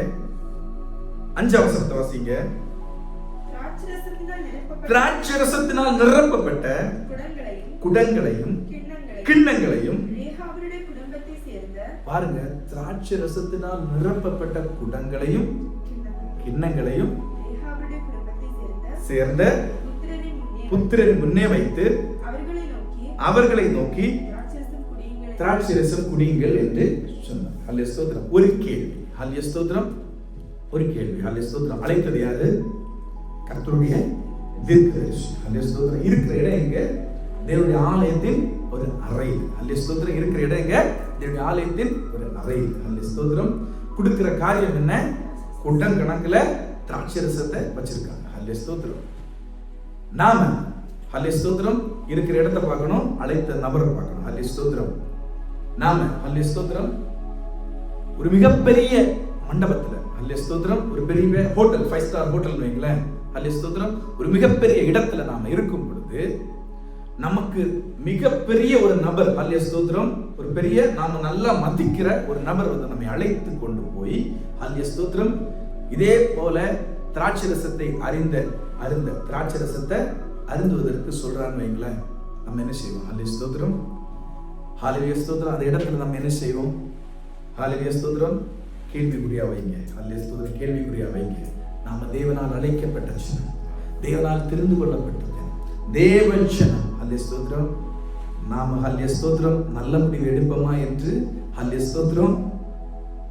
5ஆம் வசனத்தை வாசிங்க. திராட்சரசத்தினால் நிரப்பப்பட்ட குடங்களையும் கிண்ணங்களையும், பாருங்க, திராட்சை ரசத்தினால் நிரப்பப்பட்ட குடங்களையும் கிண்ணங்களையும் சேர்ந்த புத்திரன் முன்னே வைத்து அவர்களை நோக்கி திராட்சை ரசம் குடியுங்கள் என்று சொன்னார். ஹல்லேலூயா ஸ்தோத்திரம். ஒரு கேள்வி. ஹல்லேலூயா ஸ்தோத்திரம். ஒரு கேள்வி. ஹல்லேலூயா ஸ்தோத்திரம். அழைத்தது யாரு? கர்த்தருடைய தீர்க்கதரிசி. ஹல்லேலூயா ஸ்தோத்திரம். இருக்கிற இடம் எங்க? தேவனுடைய ஆலயத்தின் ஒரு அறை. ஹல்லேலூயா ஸ்தோத்திரம். இருக்கிற இடம் எங்க? தேவனுடைய ஆலயத்தின் ஒரு அறை. ஹல்லேலூயா ஸ்தோத்திரம். கொடுக்கிற காரியம் என்ன? குடம் கணக்குல திராட்சை ரசத்தை வச்சிருக்காங்க. ஹல்லேலூயா ஸ்தோத்திரம். நாம ஹல்லேலூயா ஸ்தோத்திரம் இருக்கிற இடத்தை பார்க்கணும், அழைத்த நபரை பார்க்கணும். ஹல்லேலூயா ஸ்தோத்திரம். நாம ஹல்லேலூயா ஸ்தோத்திரம் ஒரு மிகப்பெரிய மண்டபத்துல, ஹல்லேலூயா ஸ்தோத்திரம், ஒரு பெரிய ஹோட்டல், 5 ஸ்டார் ஹோட்டல் வைங்களேன். ஹல்லேலூயா ஸ்தோத்திரம். ஒரு மிகப்பெரிய இடத்துல நாம இருக்கும் பொழுது நமக்கு மிகப்பெரிய ஒரு நபர், ஹல்லேலூயா ஸ்தோத்திரம், ஒரு பெரிய நாம நல்லா மதிக்கிற ஒரு நபர் வந்து நம்மை அழைத்து கொண்டு போய் ஹல்லேலூயா ஸ்தோத்திரம் இதே போல திராட்சை ரசத்தை அருந்த திராட்சை ரசத்தை அருந்துவதற்கு சொல்றான்னு வைங்களேன். நம்ம என்ன செய்வோம்? ஹல்லேலூயா ஸ்தோத்திரம். ஹல்லேலூயா ஸ்தோத்திரம். அந்த இடத்துல நம்ம என்ன செய்வோம்? ஹல்லேலூயா ஸ்தோத்திரம். கேள்விக்குறியா வைங்க. ஹல்லேலூயா ஸ்தோத்திரம். கேள்விக்குறியா வைங்க. நாம தேவனால் அழைக்கப்பட்ட ஜனம், தேவனால் தெரிந்து கொள்ளப்பட்டது, தேவ ஜனம். ஹல்லேலூயா ஸ்தோத்திரம். நாம ஹல்லேலூயா ஸ்தோத்திரம் நல்ல முடிவு எடுப்போமா என்று ஹல்லேலூயா ஸ்தோத்திரம்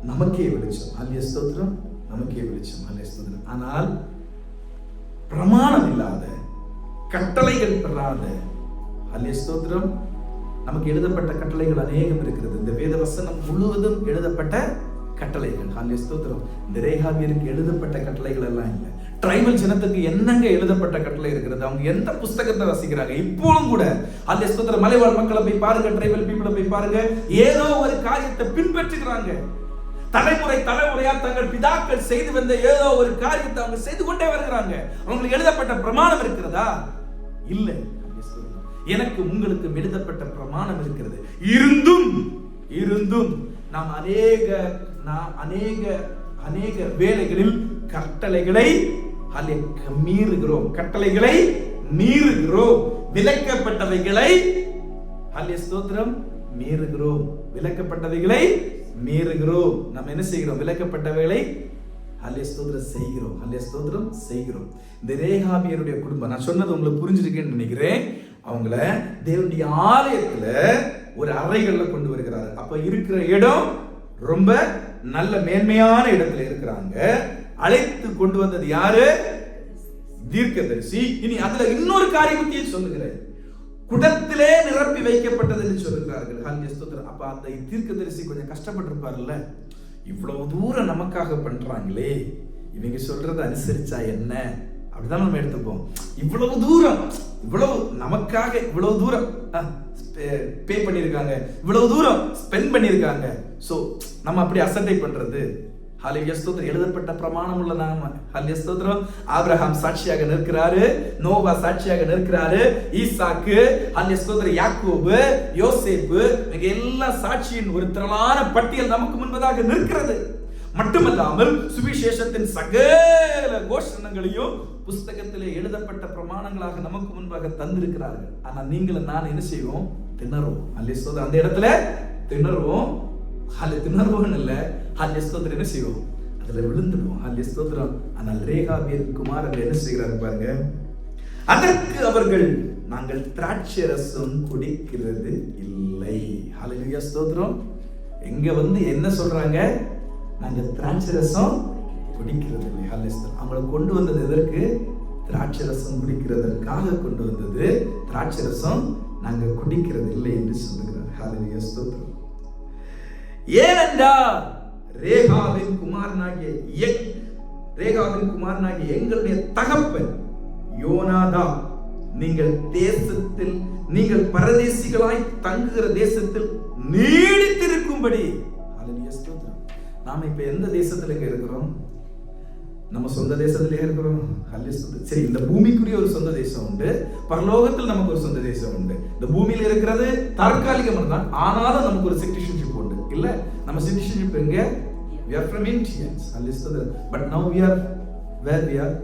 நமக்கே வெளிச்சம். ஹல்லேலூயா ஸ்தோத்திரம். நமக்கே வெளிச்சம். ஹல்லேலூயா ஸ்தோத்திரம். ஆனால் பிரமாணம் இல்லாத, கட்டளைகள் பெறாத, ஹல்லேலூயா ஸ்தோத்திரம், நமக்கு எழுதப்பட்ட கட்டளைகள் அநேகம் இருக்கிறது. இந்த வேத வசனம் முழுவதும் எழுதப்பட்ட கட்டளைகள். ஹல்லேலூயா ஸ்தோத்திரம். இந்த ரேகாபியருக்கு எழுதப்பட்ட கட்டளைகள் எல்லாம் இல்லை. ட்ரைபல் ஜனத்துக்கு என்னங்க எழுதப்பட்ட கட்டளை இருக்கிறது? அவங்க எந்த புஸ்தகத்தை வசிக்கிறாங்க? இப்போவும் கூட ஹல்லேலூயா ஸ்தோத்திரம் மலைவாழ் மக்களை போய் பாருங்க, ட்ரைபல் பீப்புளை போய் பாருங்க, ஏதோ ஒரு காரியத்தை பின்பற்றுகிறாங்க. தலைமுறை தலைமுறையா தங்கள் பிதாக்கள் செய்து வந்த ஏதோ ஒரு காரியத்தை அவங்க செய்து கொண்டே வருகிறாங்க. அவங்களுக்கு எழுதப்பட்ட பிரமாணம் இருக்கிறதா? இல்லை. எனக்கு உங்களுக்கு எழுதப்பட்ட பிரமாணம் இருக்கிறது. இருந்தும் நாம் அநேக வேளைகளில் கட்டளைகளை மீறுகிறோம். கட்டளைகளை மீறுகிறோம். விலக்கப்பட்டவைகளை ஹல்லேலூயா ஸ்தோத்திரம் மீறுகிறோம். விலக்கப்பட்டவைகளை மீறுகிறோம். நம்ம என்ன செய்கிறோம்? விலக்கப்பட்டவைகளை ஹல்லேலூயா ஸ்தோத்திரம் செய்கிறோம். ஹல்லேலூயா ஸ்தோத்திரம் செய்கிறோம். இந்த ரேகாபியருடைய குடும்பம், நான் சொன்னது உங்களுக்கு புரிஞ்சிருக்கேன்னு நினைக்கிறேன். அவங்கள தேவனுடைய ஆலயத்துல ஒரு அறைகள்ல கொண்டு வருகிறாரு. அப்ப இருக்கிற இடம் ரொம்ப நல்ல மேன்மையான இடத்துல இருக்கிறாங்க. அழைத்து கொண்டு வந்தது யாரு? தீர்க்கதரிசி. இனி அதுல இன்னொரு காரியத்தையும் சொல்லுகிறேன். குடத்திலே நிரப்பி வைக்கப்பட்டது என்று சொல்லுகிறார்கள். அப்ப அந்த தீர்க்கதரிசி கொஞ்சம் கஷ்டப்பட்டிருப்பார்ல, இவ்வளவு தூரம் நமக்காக பண்றாங்களே, இவங்க சொல்றதை அனுசரிச்சா என்ன, அப்படிதான் நம்ம எடுத்துப்போம். இவ்வளவு தூரம், இவ்வளவு நமக்காக இவ்வளவு தூரம் பே பண்ணிருக்காங்க, இவ்வளவு தூரம் ஸ்பெண்ட் பண்ணிருக்காங்க. சோ நம்ம அப்படி அசட்டை பண்றது. ஹல்லேலூயா ஸ்தோத்திரம். எழுதப்பட்ட பிரமாணம் உள்ள நாம. ஹல்லேலூயா ஸ்தோத்திரம். ஆபிரகாம் சாட்சியாக நிற்கிறாரு, நோவா சாட்சியாக நிற்கிறாரு, ஈசாக்கு, ஹல்லேலூயா ஸ்தோத்திரம், யாக்கோபு, யோசேப்பு, இவங்க எல்லா சாட்சியின் ஒரு திரளான பட்டியல் நமக்கு முன்பதாக நிற்கிறது. மட்டுமல்லாமல் சுவிசேஷத்தின் சகல கோஷணங்களையும் புஸ்தகத்திலே எழுதப்பட்ட பிரமாணங்களாக நமக்கு முன்பாக தந்திருக்கிறார்கள். ஆனா நீங்களும் நான் என்ன செய்வோம்? திணறுவோம். ஹல்லேலூயா ஸ்தோத்திரம். அந்த இடத்துல திணறுவோம். திணறுவோம் இல்ல, ஹல்லேலூயா ஸ்தோத்திரம் என்ன செய்வோம்? அதுல விழுந்துடுவோம். ஹல்லேலூயா ஸ்தோத்திரம். ஆனால் ரேகாபின் குமாரன் என்ன செய்கிறாரு பாருங்க. அதற்கு அவர்கள், நாங்கள் திராட்சை ரசம் குடிக்கிறது இல்லை. ஹல்லேலூயா ஸ்தோத்திரம். எங்க என்ன சொல்றாங்க? நாங்க திராட்சை ரசம் குடிக்கிறது இல்லை. ஹல்லேலூயா ஸ்தோத்திரம். அவங்களை கொண்டு வந்தது எதற்கு? திராட்சை ரசம் குடிக்கிறதற்காக கொண்டு வந்தது. திராட்சை ரசம் நாங்க குடிக்கிறது இல்லை என்று சொல்லுகிறார். ஹல்லேலூயா ஸ்தோத்திரம். ஏனென்றால் ரேகாவின் குமாரனாகிய எங்களுடைய தகப்பன் யோனாதா நீங்கள் பரதேசிகளாய் தங்குகிற தேசத்தில் நீடித்திருக்கும்படி. ஹல்லேலூயா ஸ்தோத்திரம். நாம இப்ப எந்த தேசத்துல இருக்கிறோம்? நம்ம சொந்த தேசத்திலே இருக்கிறோம். ஹல்லேலூயா ஸ்தோத்திரம். சரி, இந்த பூமிக்குரிய ஒரு சொந்த தேசம் உண்டு, பரலோகத்தில் நமக்கு ஒரு சொந்த தேசம் உண்டு. இந்த பூமியில இருக்கிறது தற்காலிகம் தான், ஆனாலும் நமக்கு ஒரு சிட்டிசன்ஷிப் உண்டு இல்ல. நம்ம சிட்டிசன்ஷிப் எங்க? we are from Indians. ஹல்லேலூயா ஸ்தோத்திரம். but now we are where we are?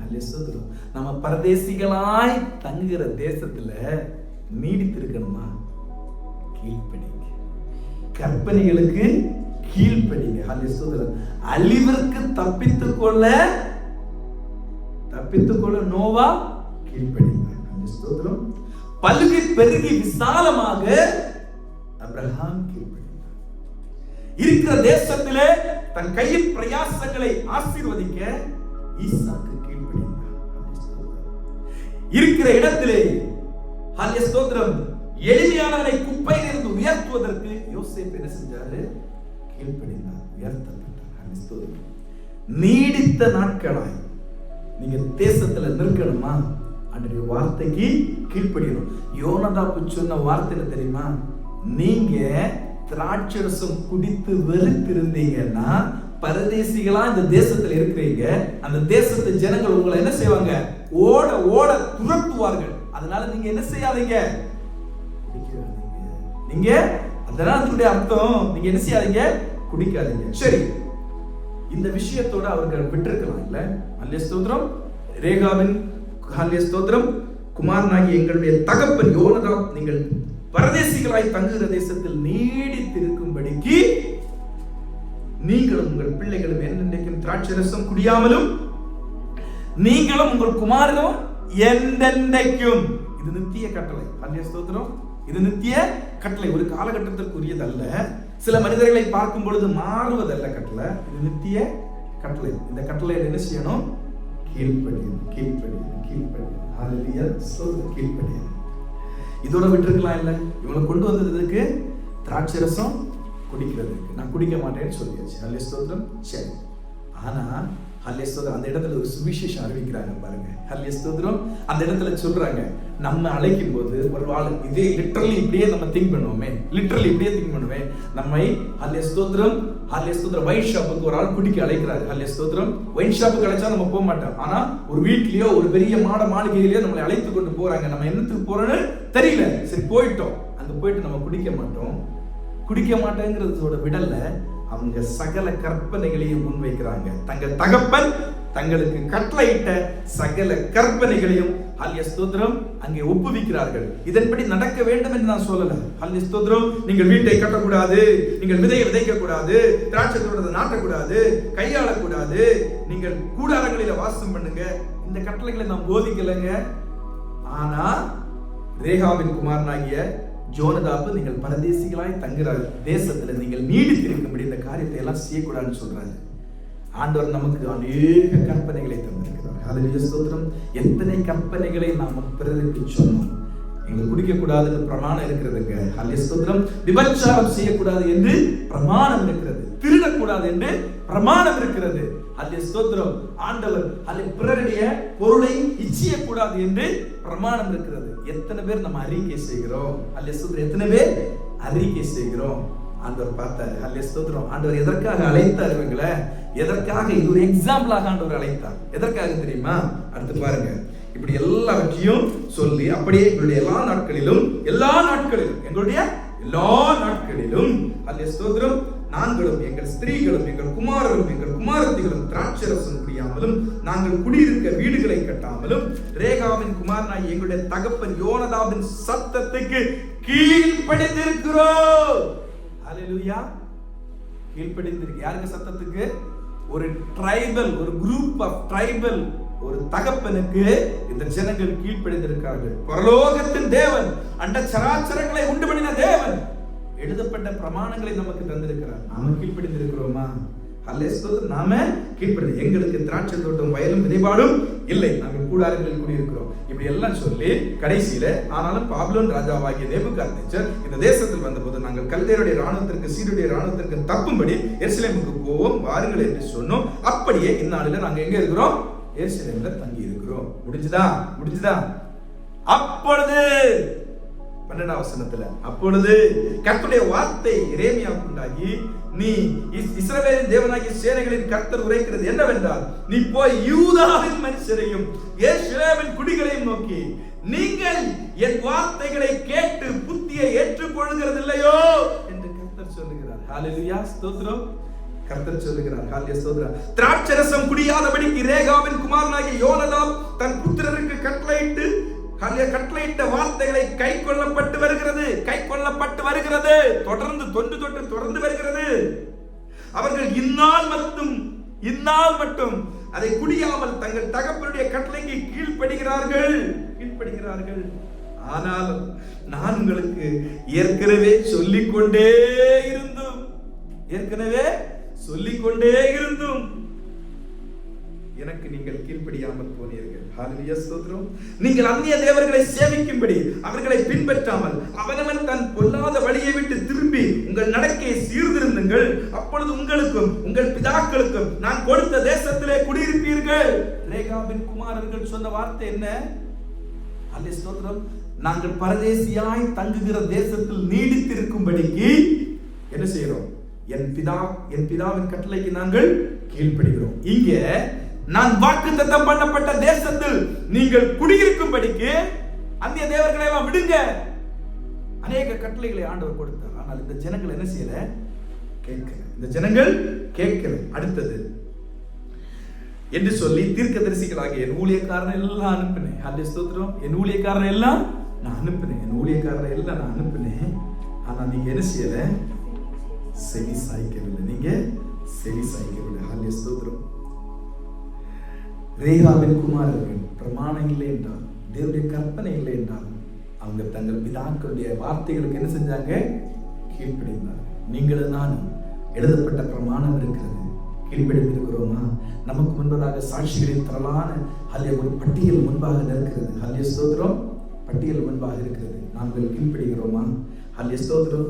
ஹல்லேலூயா ஸ்தோத்திரம். நம்ம பரதேசிகளாய் தங்குகிற தேசத்துல நீடித்திருக்கணுமா? கீழ்ப்படிங்க, கற்பனைகளுக்கு கீழ்ப்படிங்க. ஹல்லேலூயா ஸ்தோத்திரம். அழிவிற்கு தப்பித்துக் கொள்ள நோவா கீழ்ப்படிந்தார். ஹல்லேலூயா ஸ்தோத்திரம். பல்கி பெருகி விசாலமாக அபிரகாம் கீழ்ப்படிந்தார். இருக்கிற தேசத்திலே தன் கையின் பிரயாசங்களை ஆசீர்வதிக்க ஈசாக்கு கீழ்ப்படிந்தார். இருக்கிற இடத்திலே ஹல்லேலூயா ஸ்தோத்திரம் எளிமையானவனை குப்பையிலிருந்து உயர்த்துவதற்கு யோசேப்பு என்ன செஞ்சாரு? கீழ்ப்படிந்தார், உயர்த்தப்பட்டார். ஹல்லேலூயா ஸ்தோத்திரம். நீடித்த நாட்களாய் நீங்க தேசத்துல நிற்கணுமா? அன்றைய வார்த்தைக்கு கீழ்ப்படியணும். யோனதாபு சொன்ன வார்த்தை தெரியுமா? நீங்க திராட்சரசம் குடித்து வெறுத்திருந்தீங்கன்னா பரதேசிகளா இந்த தேசத்துல இருக்கிறீங்க, அந்த தேசத்து ஜனங்கள் உங்களை என்ன செய்வாங்க? ஓட ஓட துரத்துவார்கள். அதனால நீங்க என்ன செய்யாதீங்க? நீங்க அதனால அர்த்தம், நீங்க என்ன செய்யாதீங்க? குடிக்காதீங்க. சரி, இந்த விஷயத்தோட அவர்கள் விட்டிருக்கலாம் இல்ல? ஹல்லேலூயா ஸ்தோத்திரம். ரேகாவின் ஹல்லேலூயா ஸ்தோத்திரம் குமாரனாகிய எங்களுடைய தகப்பன் யோனதா நீங்கள் பரதேசிகளாய் தங்குகிற தேசத்தில் நீடித்திருக்கும்படிக்கு நீங்களும் உங்கள் பிள்ளைகளும் என்னென்றைக்கும் திராட்சரசம் குடியாமலும் நீங்களும் உங்கள் குமாரனும் என்னென்றைக்கும். இது நித்திய கட்டளை. ஹல்லேலூயா ஸ்தோத்திரம். இது நித்திய கட்டளை, ஒரு காலகட்டத்திற்குரியதல்ல. சில மனிதர்களை பார்க்கும் பொழுது மாறுவதல்ல கட்டளை. இது நித்திய கட்டளை. இந்த கட்டளை என்ன செய்யணும்? கீழ்ப்படியணும், கீழ்ப்படியணும், கீழ்ப்படியணும். ஹல்லேலூயா ஸ்தோத்திரம். கீழ்ப்படியணும். இதோட விட்டுருக்கலாம் இல்ல? இவங்களை கொண்டு வந்ததுக்கு திராட்சரசம் குடிக்கிறதுக்கு. நான் குடிக்க மாட்டேன்னு சொல்லியாச்சு. ஹல்லேலூயா ஸ்தோத்திரம். சரி, ஆனா ஹல்லேலூயா ஸ்தோத்திரம் அந்த இடத்துல ஒரு சுவிசேஷம் அறிவிக்கிறாங்க பாருங்க. ஹல்லேலூயா ஸ்தோத்திரம். அந்த இடத்துல சொல்றாங்க, நம்ம அழைக்கும் போது ஒரு ஆள் இதே லிட்டரலி இப்படியே நம்ம திங்க் பண்ணுவோமே, லிட்டரலி இப்படியே திங்க் பண்ணுவேன். நம்மை ஹல்லேலூயா ஸ்தோத்திரம், ஹல்லேலூயா ஸ்தோத்திரம் வைன் ஷாப்புக்கு ஒரு ஆள் குடிக்க அழைக்கிறாரு. ஹல்லேலூயா ஸ்தோத்திரம். வைன் ஷாப்புக்கு அழைச்சா நம்ம போக மாட்டோம். ஆனா ஒரு வீட்லயோ ஒரு பெரிய மாளிகையிலயோ நம்மளை அழைத்து கொண்டு போறாங்க. நம்ம என்னத்துக்கு போறோன்னு தெரியல, சரி போயிட்டோம். அங்க போயிட்டு நம்ம குடிக்க மாட்டோம். குடிக்க மாட்டேங்கிறதோட விடல, அவங்க சகல கற்பனைகளையும் முன்வைக்கிறாங்க. தங்கள் தகப்பன் தங்களுக்கு கட்டளையிட்ட சகல கற்பனைகளையும் ஹல்லேலூயா ஸ்தோத்திரம் அங்கே ஒப்புவிக்கிறார்கள். இதன்படி நடக்க வேண்டும் என்று நான் சொல்லல. ஹல்லேலூயா ஸ்தோத்திரம். நீங்கள் வீட்டை கட்டக்கூடாது, நீங்கள் விதையை விதைக்க கூடாது, திராட்சை தோட்டத்தை நாட்டக்கூடாது, கையாளக்கூடாது, நீங்கள் கூடாரங்களில வாசம் பண்ணுங்க, இந்த கட்டளைகளை நாம் போதிக்கலைங்க. ஆனா ரேகாவின் குமாரனாகிய ஜோனதாப்பு நீங்கள் பரதேசிகளாய் தங்குற தேசத்துல நீங்கள் நீடித்திருக்கும்படி இந்த காரியத்தை எல்லாம் செய்யக்கூடாதுன்னு சொல்றாங்க. ஆண்டவர் நமக்கு அநேக கற்பனைகளை தந்திருக்கிறார். ஹல்லேலூயா ஸ்தோத்திரம். எத்தனை கற்பனைகளை நாம் பிறருக்கு சொன்னோம். நீங்கள் குடிக்க கூடாதுன்னு பிரமாணம் இருக்கிறதுங்க. ஹல்லேலூயா ஸ்தோத்திரம். விபச்சாரம் செய்யக்கூடாது என்று பிரமாணம் இருக்கிறது. திருடக்கூடாது என்று பிரமாணம் இருக்கிறது. ஹல்லேலூயா ஸ்தோத்திரம். ஆண்டவர் பிறருடைய பொருளை இச்சியக்கூடாது என்று பிரமாணம் இருக்கிறது. எத்தனை பேர் நம்ம அறிக்கை செய்கிறோம்? ஹல்லேலூயா ஸ்தோத்திரம். எத்தனை பேர் அறிக்கை செய்கிறோம்? ஆண்டவர் பார்த்தார். ஹல்லேலூயா ஸ்தோத்திரம். ஆண்டவர் எதற்காக அழைத்தார் இவங்களை? எதற்காக? இது ஒரு எக்ஸாம்பிளாக ஆண்டவர் அழைத்தார். எதற்காக தெரியுமா? அடுத்து பாருங்க. இப்படி எல்லாவற்றையும் சொல்லி அப்படியே எங்களுடைய எல்லா நாட்களிலும் எங்களுடைய எல்லா நாட்களிலும் ஹல்லேலூயா ஸ்தோத்திரம், நாங்களும் எங்கள் ஸ்திரீகளும் எங்கள் குமாரரும் எங்கள் குமாரத்திகளும் திராட்சரசம் குடியாமலும் நாங்கள் குடியிருக்க வீடுகளை கட்டாமலும் ரேகாவின் குமாரனாய் எங்களுடைய தகப்பன் யோனதாவின் சத்தத்துக்கு கீழ்ப்படிந்திருக்கிறோம். ஹல்லேலூயா. கீழ்ப்படிந்திருக்கு. யாருக்கு சத்தத்துக்கு? ஒரு ட்ரைபல், ஒரு குரூப் ஆஃப் ட்ரைபல், ஒரு தகப்பனுக்கு இந்த ஜனங்கள் கீழ்ப்படிந்திருக்கார்கள். பரலோகத்தின் தேவன், அண்ட சராச்சரங்களை உண்டு பண்ணின தேவன் எழுதப்பட்ட பிரமாணங்களை நமக்கு தந்திருக்கிறார். நாம கீழ்ப்படிந்திருக்கிறோமா? ஹல்லேலூயா. நாம கீழ்ப்படி. எங்களுக்கு திராட்சை தோட்டம் வயலும் விதைபாடும் இல்லை, நாங்கள் கூடாரங்களில் குடியிருக்கிறோம். இப்படி எல்லாம் சொல்லி கடைசியில ஆனாலும் பாபிலோன் ராஜாவாகிய நேபுகாத்நேச்சர் இந்த தேசத்தில் வந்தபோது நாங்கள் கல்தேயருடைய ராணுவத்திற்கு சீருடைய ராணுவத்திற்கு தப்பும்படி எருசலேமுக்கு போவோம் வாருங்கள் என்று சொன்னோம். அப்படியே இந்நாளில நாங்க எங்க இருக்கிறோம்? எருசலேம்ல தங்கி இருக்கிறோம். முடிஞ்சுதா? அப்பொழுது 12ஆம் வசனத்துல, அப்பொழுது கர்த்தருடைய வார்த்தை எரேமியாவுக்கு உண்டாகி, நீ இஸ்ரவேலின் தேவனாகிய சேனைகளின் கர்த்தர் உரைக்கிறது என்னவென்றால், நீ போய் யூதாவின் மனுஷரையும் எருசலேமின் குடிகளையும் நோக்கி, நீங்கள் என் வார்த்தைகளை கேட்டு புத்தியை ஏற்றுக்கொள்கிறது இல்லையோ என்று கர்த்தர் சொல்லுகிறார். ஹல்லேலூயா ஸ்தோத்திரம். கர்த்தர் சொல்லுகிறார். ஹல்லேலூயா ஸ்தோத்திரம். திராட்சரசம் குடியாதபடிக்கு ரேகாவின் குமாரனாகிய யோனதாப் தன் புத்திரருக்கு கட்டளையிட்ட வார்த்தைகளை கை கொள்ளப்பட்டு வருகிறது. தொடர்ந்து தொடர்ந்து வருகிறது. அவர்கள் இந்நாள் மட்டும் அதை குடியாமல் தங்கள் தகப்பனுடைய கட்டளைக்கு கீழ்ப்படுகிறார்கள். ஆனால் நான் உங்களுக்கு ஏற்கனவே சொல்லிக்கொண்டே இருந்தும் எனக்கு நீங்கள் கீழ்ப்படியாமல் போனீர்கள். ஹல்லேலூயா ஸ்தோத்திரம். நீங்கள் அந்நிய தேவர்களை சேவிக்கும்படி அவர்களை பின்பற்றாமல் அவனவன் தன் பொல்லாத வழியை விட்டு திரும்பி உங்கள் நடக்கையை சீர்திருந்துங்கள். அப்பொழுது உங்களுக்கும் உங்கள் பிதாக்களுக்கும் நான் கொடுத்த தேசத்திலே குடியிருப்பீர்கள். ரேகாவின் குமாரர்கள் சொன்ன வார்த்தை என்ன? ஹல்லேலூயா ஸ்தோத்திரம். நாங்கள் பரதேசியாய் தங்குகிற தேசத்தில் நீடித்திருக்கும்படிக்கு என்ன செய்கிறோம்? என் பிதாவின் கட்டளைக்கு நாங்கள் கீழ்ப்படுகிறோம். இங்க நான் வாக்குத்தத்தம் பண்ணப்பட்ட தேசத்தில் நீங்கள் குடியிருக்கும்படிக்கு அந்நிய தேவர்களை எல்லாம் விடுங்க. அநேக கட்டளைகளை ஆண்டவர் கொடுத்தார். ஆனால் இந்த ஜனங்கள் என்ன செய்யல? கேட்கல. அடுத்தது என்று சொல்லி தீர்க்கதரிசிகளாகிய என் ஊழியக்காரனை எல்லாம் அனுப்பினேன். ஹல்லேலூயா ஸ்தோத்திரம். என் ஊழியக்காரனை எல்லாம் நான் அனுப்பினேன். ஆனா நீங்க என்ன செய்யல? செவி சாய்க்கவில்லை. ஹல்லேலூயா ஸ்தோத்திரம். ரேகாவின் குமாரர்கள் பிரமாணம் இல்லை என்றால், தேவனுடைய கற்பனை இல்லை என்றால், அவங்க தங்கள் பிதாக்களுடைய வார்த்தைகளுக்கு என்ன செஞ்சாங்க? கீழ்ப்படிந்தார். நீங்களும் நானும் எழுதப்பட்ட பிரமாணம் இருக்கிறது, கீழ்ப்படிந்திருக்கிறோமா? நமக்கு முன்பதாக சாட்சிகளின் திரளான ஒரு பட்டியல் முன்பாக இருக்கிறது. ஹல்லேலூயா ஸ்தோத்திரம். பட்டியல் முன்பாக இருக்கிறது. நாங்கள் கீழ்ப்படுகிறோமா? ஹல்லேலூயா ஸ்தோத்திரம்.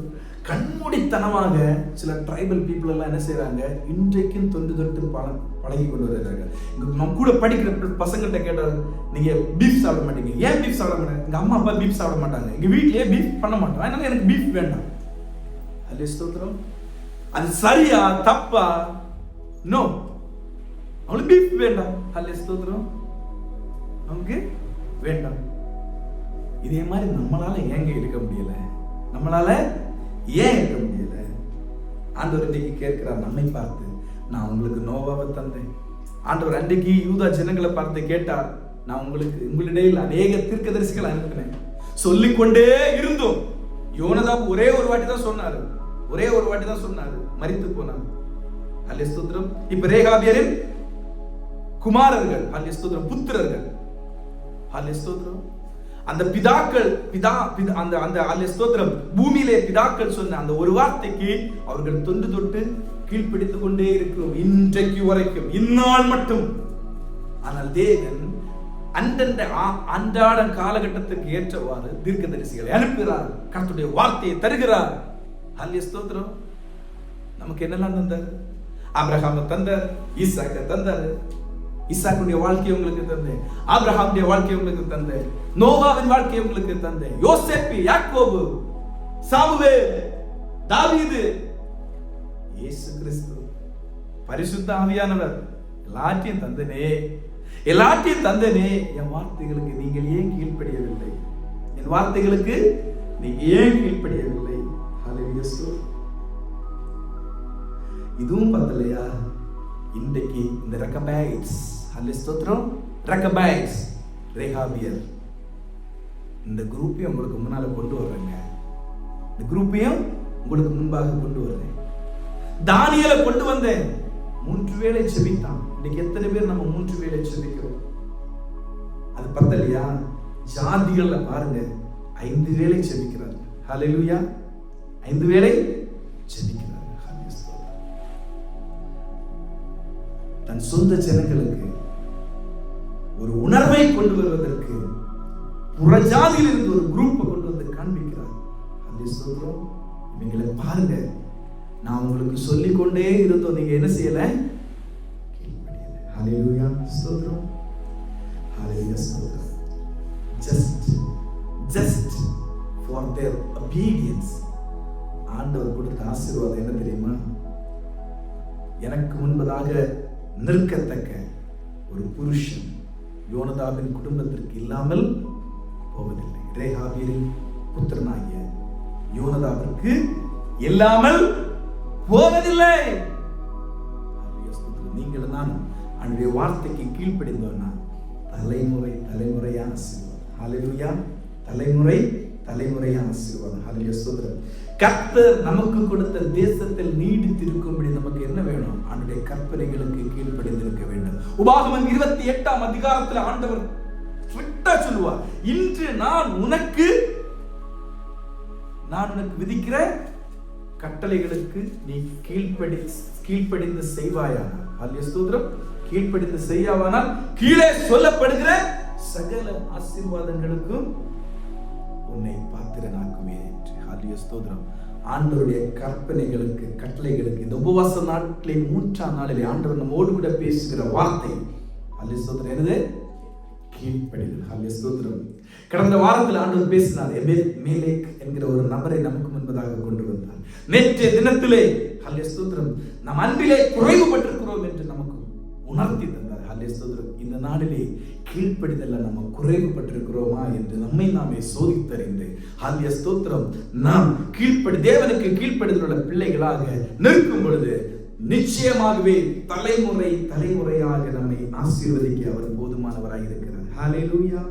கண்மூடித்தனமாக சில ட்ரைபல் பீப்புள் எல்லாம் என்ன செய்யறாங்க? இன்றைக்கும் தொட்டு பழகி கொண்டு வருகிறார்கள். நம்ம கூட படிக்கிற பசங்கள்கிட்ட கேட்டால், நீங்க பீஃப் சாப்பிட மாட்டீங்க. ஏன் பீஃப் சாப்பிட மாட்டாங்க? எங்க அம்மா அப்பா பீஃப் சாப்பிட மாட்டாங்க, எங்க வீட்லயே பீஃப் பண்ண மாட்டோம், அதனால எனக்கு பீஃப் வேண்டாம். ஹல்லேலூயா ஸ்தோத்திரம். அது சரியா தப்பா? நோ, அவங்களுக்கு பீஃப் வேண்டாம். ஹல்லேலூயா ஸ்தோத்திரம். அவங்களுக்கு வேண்டாம். இதே மாதிரி நம்மளால ஏங்க இருக்க முடியல? ஏன் இருக்க முடியல? ஆண்டவர் இன்னைக்கு கேட்கிறார் நம்மை பார்த்து. நான் உங்களுக்கு நோவாவை தந்தேன். ஆண்டவர் அன்றைக்கு யூதா ஜனங்களை பார்த்து கேட்டார், நான் உங்களிடையில் அநேக தீர்க்கதரிசிகளை அனுப்பினேன், சொல்லிக்கொண்டே இருந்தோம். யோனதாப் ஒரே ஒரு வாட்டி தான் சொன்னாரு, மரித்து போனார். ஹல்லேலூயா ஸ்தோத்திரம். இப்ப ரேகாபியரின் குமாரர்கள், ஹல்லேலூயா ஸ்தோத்திரம், புத்திரர்கள். ஹல்லேலூயா ஸ்தோத்திரம். அந்த பிதாக்கள் அந்த ஸ்தோத்திரம் பூமியிலே பிதாக்கள் சொன்ன அந்த ஒரு வார்த்தைக்கு அவர்கள் தொண்டு தொட்டு கீழ்ப்பிடித்துக் கொண்டே இருக்கிறோம் இன்றைக்கு வரைக்கும், இந்நாள் மட்டும். ஆனால் தேவன் அன்றாட காலகட்டத்துக்கு ஏற்றவாறு தீர்க்கதரிசிகளை அனுப்புகிறார், கர்த்தருடைய வார்த்தையை தருகிறார். ஹல்லேலூயா ஸ்தோத்திரம். நமக்கு என்னெல்லாம் தந்தார்? ஆபிரகாமை தந்தார், ஈசாக்கை தந்தார். ஈசாக்குடைய வாழ்க்கையை உங்களுக்கு தந்தேன், ஆபிரகாமுடைய வாழ்க்கையை உங்களுக்கு தந்தேன், நோவாவின் வாழ்க்கையை உங்களுக்கு தந்தேன், யோசேப்பு, யாக்கோபு, சாமுவேல், தாவீது, இயேசு கிறிஸ்து, பரிசுத்த ஆவியானவர், எல்லாத்தையும் தந்தனே, எல்லாத்தையும் தந்தனே. என் வார்த்தைகளுக்கு நீங்கள் ஏன் கீழ்ப்படியவில்லை? என் வார்த்தைகளுக்கு நீங்க ஏன் கீழ்ப்படியவில்லை? ஹல்லேலூயா. இதுவும் பத்தலையா? இன்றைக்கு இந்த ரெகபைட்ஸ், ஹல்லேலூயா ஸ்தோத்திரம், ரெகபைட்ஸ், ரேகாபியர், இந்த குரூப்பையும் உங்களுக்கு முன்னால கொண்டு வர்றேங்க. இந்த குரூப்பையும் உங்களுக்கு முன்பாக கொண்டு வர்றேன். தானியேலை கொண்டு வந்தேன், 3 வேளை செபித்தான். இன்னைக்கு எத்தனை பேர் நம்ம 3 வேளை செபிக்கிறோம்? அது பத்தலையா? ஜாதிகள்ல பாருங்க 5 வேளை செபிக்கிறார். ஹல்லேலூயா. 5 வேளை செபிக்கிறார். தன் சொந்த ஜனங்களுக்கு ஒரு உணர்வை கொண்டு வருவதற்கு புறஜாதியில் இருந்து ஒரு குரூப்பை கொண்டு வந்து காண்பிக்கிறார். இவங்களை பாருங்க, நான் உங்களுக்கு சொல்லிக் கொண்டே இருந்தோம், நீங்க என்ன செய்யல? ஹல்லேலூயா ஸ்தோத்திரம், ஹல்லேலூயா ஸ்தோத்திரம். just for their obedience. ஆண்டவர் கொடுத்த ஆசீர்வாதம் என்ன தெரியுமா? எனக்கு முன்பதாக நிற்கத்தக்க ஒரு புருஷன் யோனதாபின் குடும்பத்திற்கு இல்லாமல் போவதில்லை. ரேகாபியரின் புத்திரனாகிய யோனதாபிற்கு இல்லாமல் போவதில்லை. நீங்கள் நான் அவருடைய வார்த்தைக்கு கீழ்ப்படிந்தோம்னா தலைமுறை தலைமுறையான ஆசீர்வாதம். ஹல்லேலூயா. தலைமுறை தலைமுறையான ஆசீர்வாதம். ஹல்லேலூயா ஸ்தோத்திரம். கர்த்தர் நமக்கு கொடுத்த தேசத்தில் நீடித்திருக்கும்படி நமக்கு என்ன வேணும்? அவருடைய கற்பனைகளுக்கு கீழ்ப்படிந்திருக்க வேண்டும். உபாகமம் 28ஆம் அதிகாரத்தில் ஆண்டவர் ஸ்ட்ரிக்ட்டா சொல்லுவார், இன்று நான் உனக்கு விதிக்கிற கட்டளைகளுக்கு நீ கீழ்ப்படிந்து செய்வாயானால், ஹல்லேலூயா ஸ்தோத்திரம், கீழ்ப்படிந்து செய்யாவானால் கீழே சொல்லப்படுகிற சகல ஆசீர்வாதங்களுக்கும் உன்னை பாத்திரனாக்குவேன் என்று. ஹல்லேலூயா ஸ்தோத்திரம். ஆண்டவருடைய கற்பனைகளுக்கு கட்டளைகளுக்கு இந்த உபவாச நாட்களிலே 3ஆம் நாளிலே ஆண்டவர் நம்மோடு கூட பேசுகிற வார்த்தை ஹல்லேலூயா ஸ்தோத்திரம் என்னது? கீழ்ப்படிதல். ஹல்லேலூயா ஸ்தோத்திரம். கடந்த வாரத்தில் ஆண்டவர் பேசினார், மேலேக் என்கிற ஒரு நபரை நமக்கு முன்பதாக கொண்டு வந்தார். நேற்றைய தினத்திலே ஹல்லேலூயா ஸ்தோத்திரம் நாம் அன்பிலே குறைவுபட்டிருக்கிறோம் என்று நமக்கு உணர்த்தி தந்தார். ஹல்லேலூயா ஸ்தோத்திரம். இந்த நாளிலே கீழ்ப்படிதல்ல நம்ம குறைவுபட்டிருக்கிறோமா என்று நம்மை நாமே சோதித்தறிந்து ஹல்லேலூயா ஸ்தோத்திரம் நாம் தேவனுக்கு கீழ்ப்படிதலுள்ள பிள்ளைகளாக நிற்கும் பொழுது நிச்சயமாகவே தலைமுறை தலைமுறையாக நம்மை ஆசீர்வதிக்க அவர் போதுமானவராக இருக்கிறார். ஹல்லேலூயா.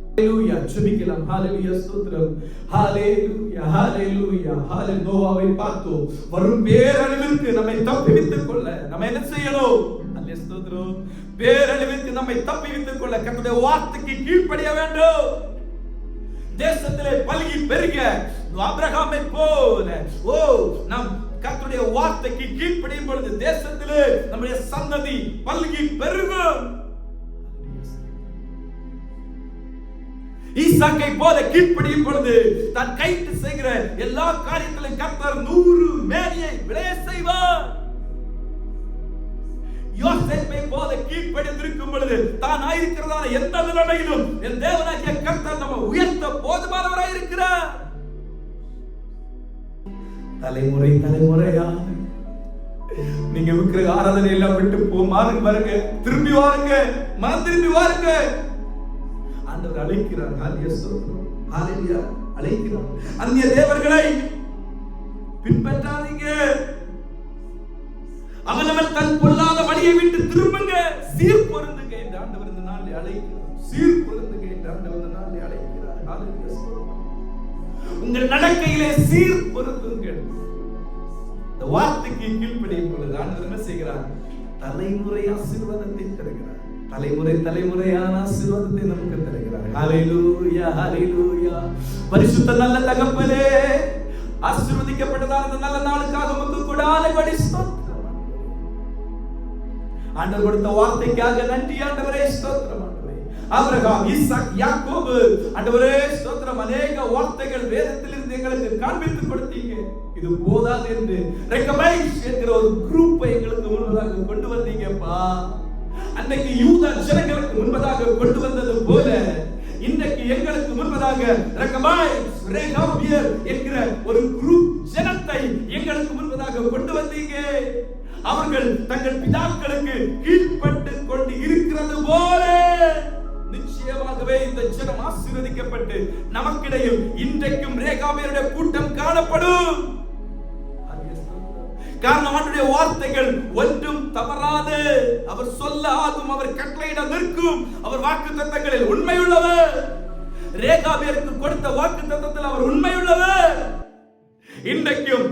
ஹல்லேலூயா. ஜெபிக்கலாம். ஹல்லேலூயா ஸ்தோத்திரம். ஹல்லேலூயா. ஹல்லேலூயா. ஹல்லேலூயா. நோவாவை பார்த்தோம், வரும் பேரழிவிற்கு நம்மை தப்புவித்துக் கொள்ள நம்ம என்ன செய்யணும்? ஹல்லேலூயா ஸ்தோத்திரம். பேரழிவிற்கு நம்மை தப்புவித்துக் கொள்ள கர்த்தருடைய வார்த்தைக்கு கீழ்ப்படிய வேண்டும். தேசத்திலே பல்கி பெருக ஆபிரகாமை போல நாம் கர்த்தருடைய வார்த்தைக்கு கீழ்ப்படியும் பொழுது தேசத்திலே நம்முடைய சந்ததி பல்கி பெருகும். ஈசாக்கை போல கீழ்ப்படியும் பொழுது தான் கைட்டு செய்கிற எல்லா காரியத்திலும் கர்த்தர் 100 மேனியை விளைய செய்வார். யோசேப்பை போல கீழ்ப்படிந்திருக்கும் பொழுது தான் ஆயிருக்கிறதான எந்த நிலைமையிலும் என் தேவனாகிய கர்த்தர் நம்ம உயர்த்த போதுமானவராய் இருக்கிறார். தலைமுறை தலைமுறையா நீங்க விக்கிர ஆராதனை எல்லாம் விட்டு பாருங்க, திரும்பி வாருங்க, மனம் திரும்பி வாருங்க. ஆண்டவர் அழைக்கிறார். ஹல்லேலூயா ஸ்தோத்திரம். ஹல்லேலூயா அழைக்கிறார். அந்நிய தேவர்களை பின்பற்றாதீங்க. அவனவன் தன் பொல்லாத வழியை விட்டு திரும்புங்க, சீர் பொருந்துங்க என்று ஆண்டவர் இந்த நாளில் அழைக்கிறார். சீர் பொருந்துங்க என்று ஆண்டவர் இந்த நாளில் அழைக்கிறார். ஹல்லேலூயா ஸ்தோத்திரம். உங்கள் நடக்கையிலே சீர் பொருந்துங்கள். இந்த வார்த்தைக்கு கீழ்ப்படியும் பொழுது ஆண்டவர் என்ன செய்கிறார்? தலைமுறை ஆசீர்வாதத்தை தருகிறார். தலைமுறை தலைமுறையான ஆசீர்வாதத்தை நமக்கு தருகிறார். ஹalleluya ஹalleluya. பரிசுத்த நல்ல தகப்பனே, ஆசீர்வதிக்கப்பட்டதான இந்த நல்ல நாளுக்காக உமக்கு கொடானபடி ஸ்தோத்திரம். ஆண்டவர் கொடுத்த வார்த்தைக்காக நன்றி ஆண்டவரே, ஸ்தோத்திரம் ஆண்டவரே. ஆபிரகாம், ஈசாக், யாக்கோபு ஆண்டவரே ஸ்தோத்திரம். அநேக வார்த்தைகள் வேதத்திலிருந்து எங்களுக்கு காண்பித்து கொடுத்தீங்க. இது போதாது என்று ரெக்கமைஸ் என்கிற ஒரு குரூப்பை எங்களுக்கு முன்பதாக கொண்டு வந்தீங்கப்பா. அன்னைக்கு யூத ஜனங்களுக்கு முன்பதாக கொண்டு வந்தது போல இன்றைக்கு எங்களுக்கு முன்பதாக ரெக்கமைஸ் ரேகாபியர் என்கிற ஒரு குரூப் ஜனத்தை எங்களுக்கு முன்பதாக கொண்டு வந்தீங்க. அவர்கள் தங்கள் பிதாக்களுக்கு கீழ்ப்பட்டு கொண்டு இருக்கிறது போல நிச்சயமாகவே இந்த ஜனம் ஆசீர்வதிக்கப்பட்டு நமக்கிடையில் இன்றைக்கும் ரேகாபியருடைய கூட்டம் காணப்படும். காரணம் அவருடைய வார்த்தைகள் ஒன்றும் தவறாது. அவர் சொல்ல ஆகும், அவர் கட்டளையிட நிற்கும். அவர் வாக்குத்தத்தங்களில் உண்மையுள்ளவர். ரேகாபியருக்கு கொடுத்த வாக்குத்தத்தத்தில் அவர் உண்மையுள்ளவர். இன்றைக்கும்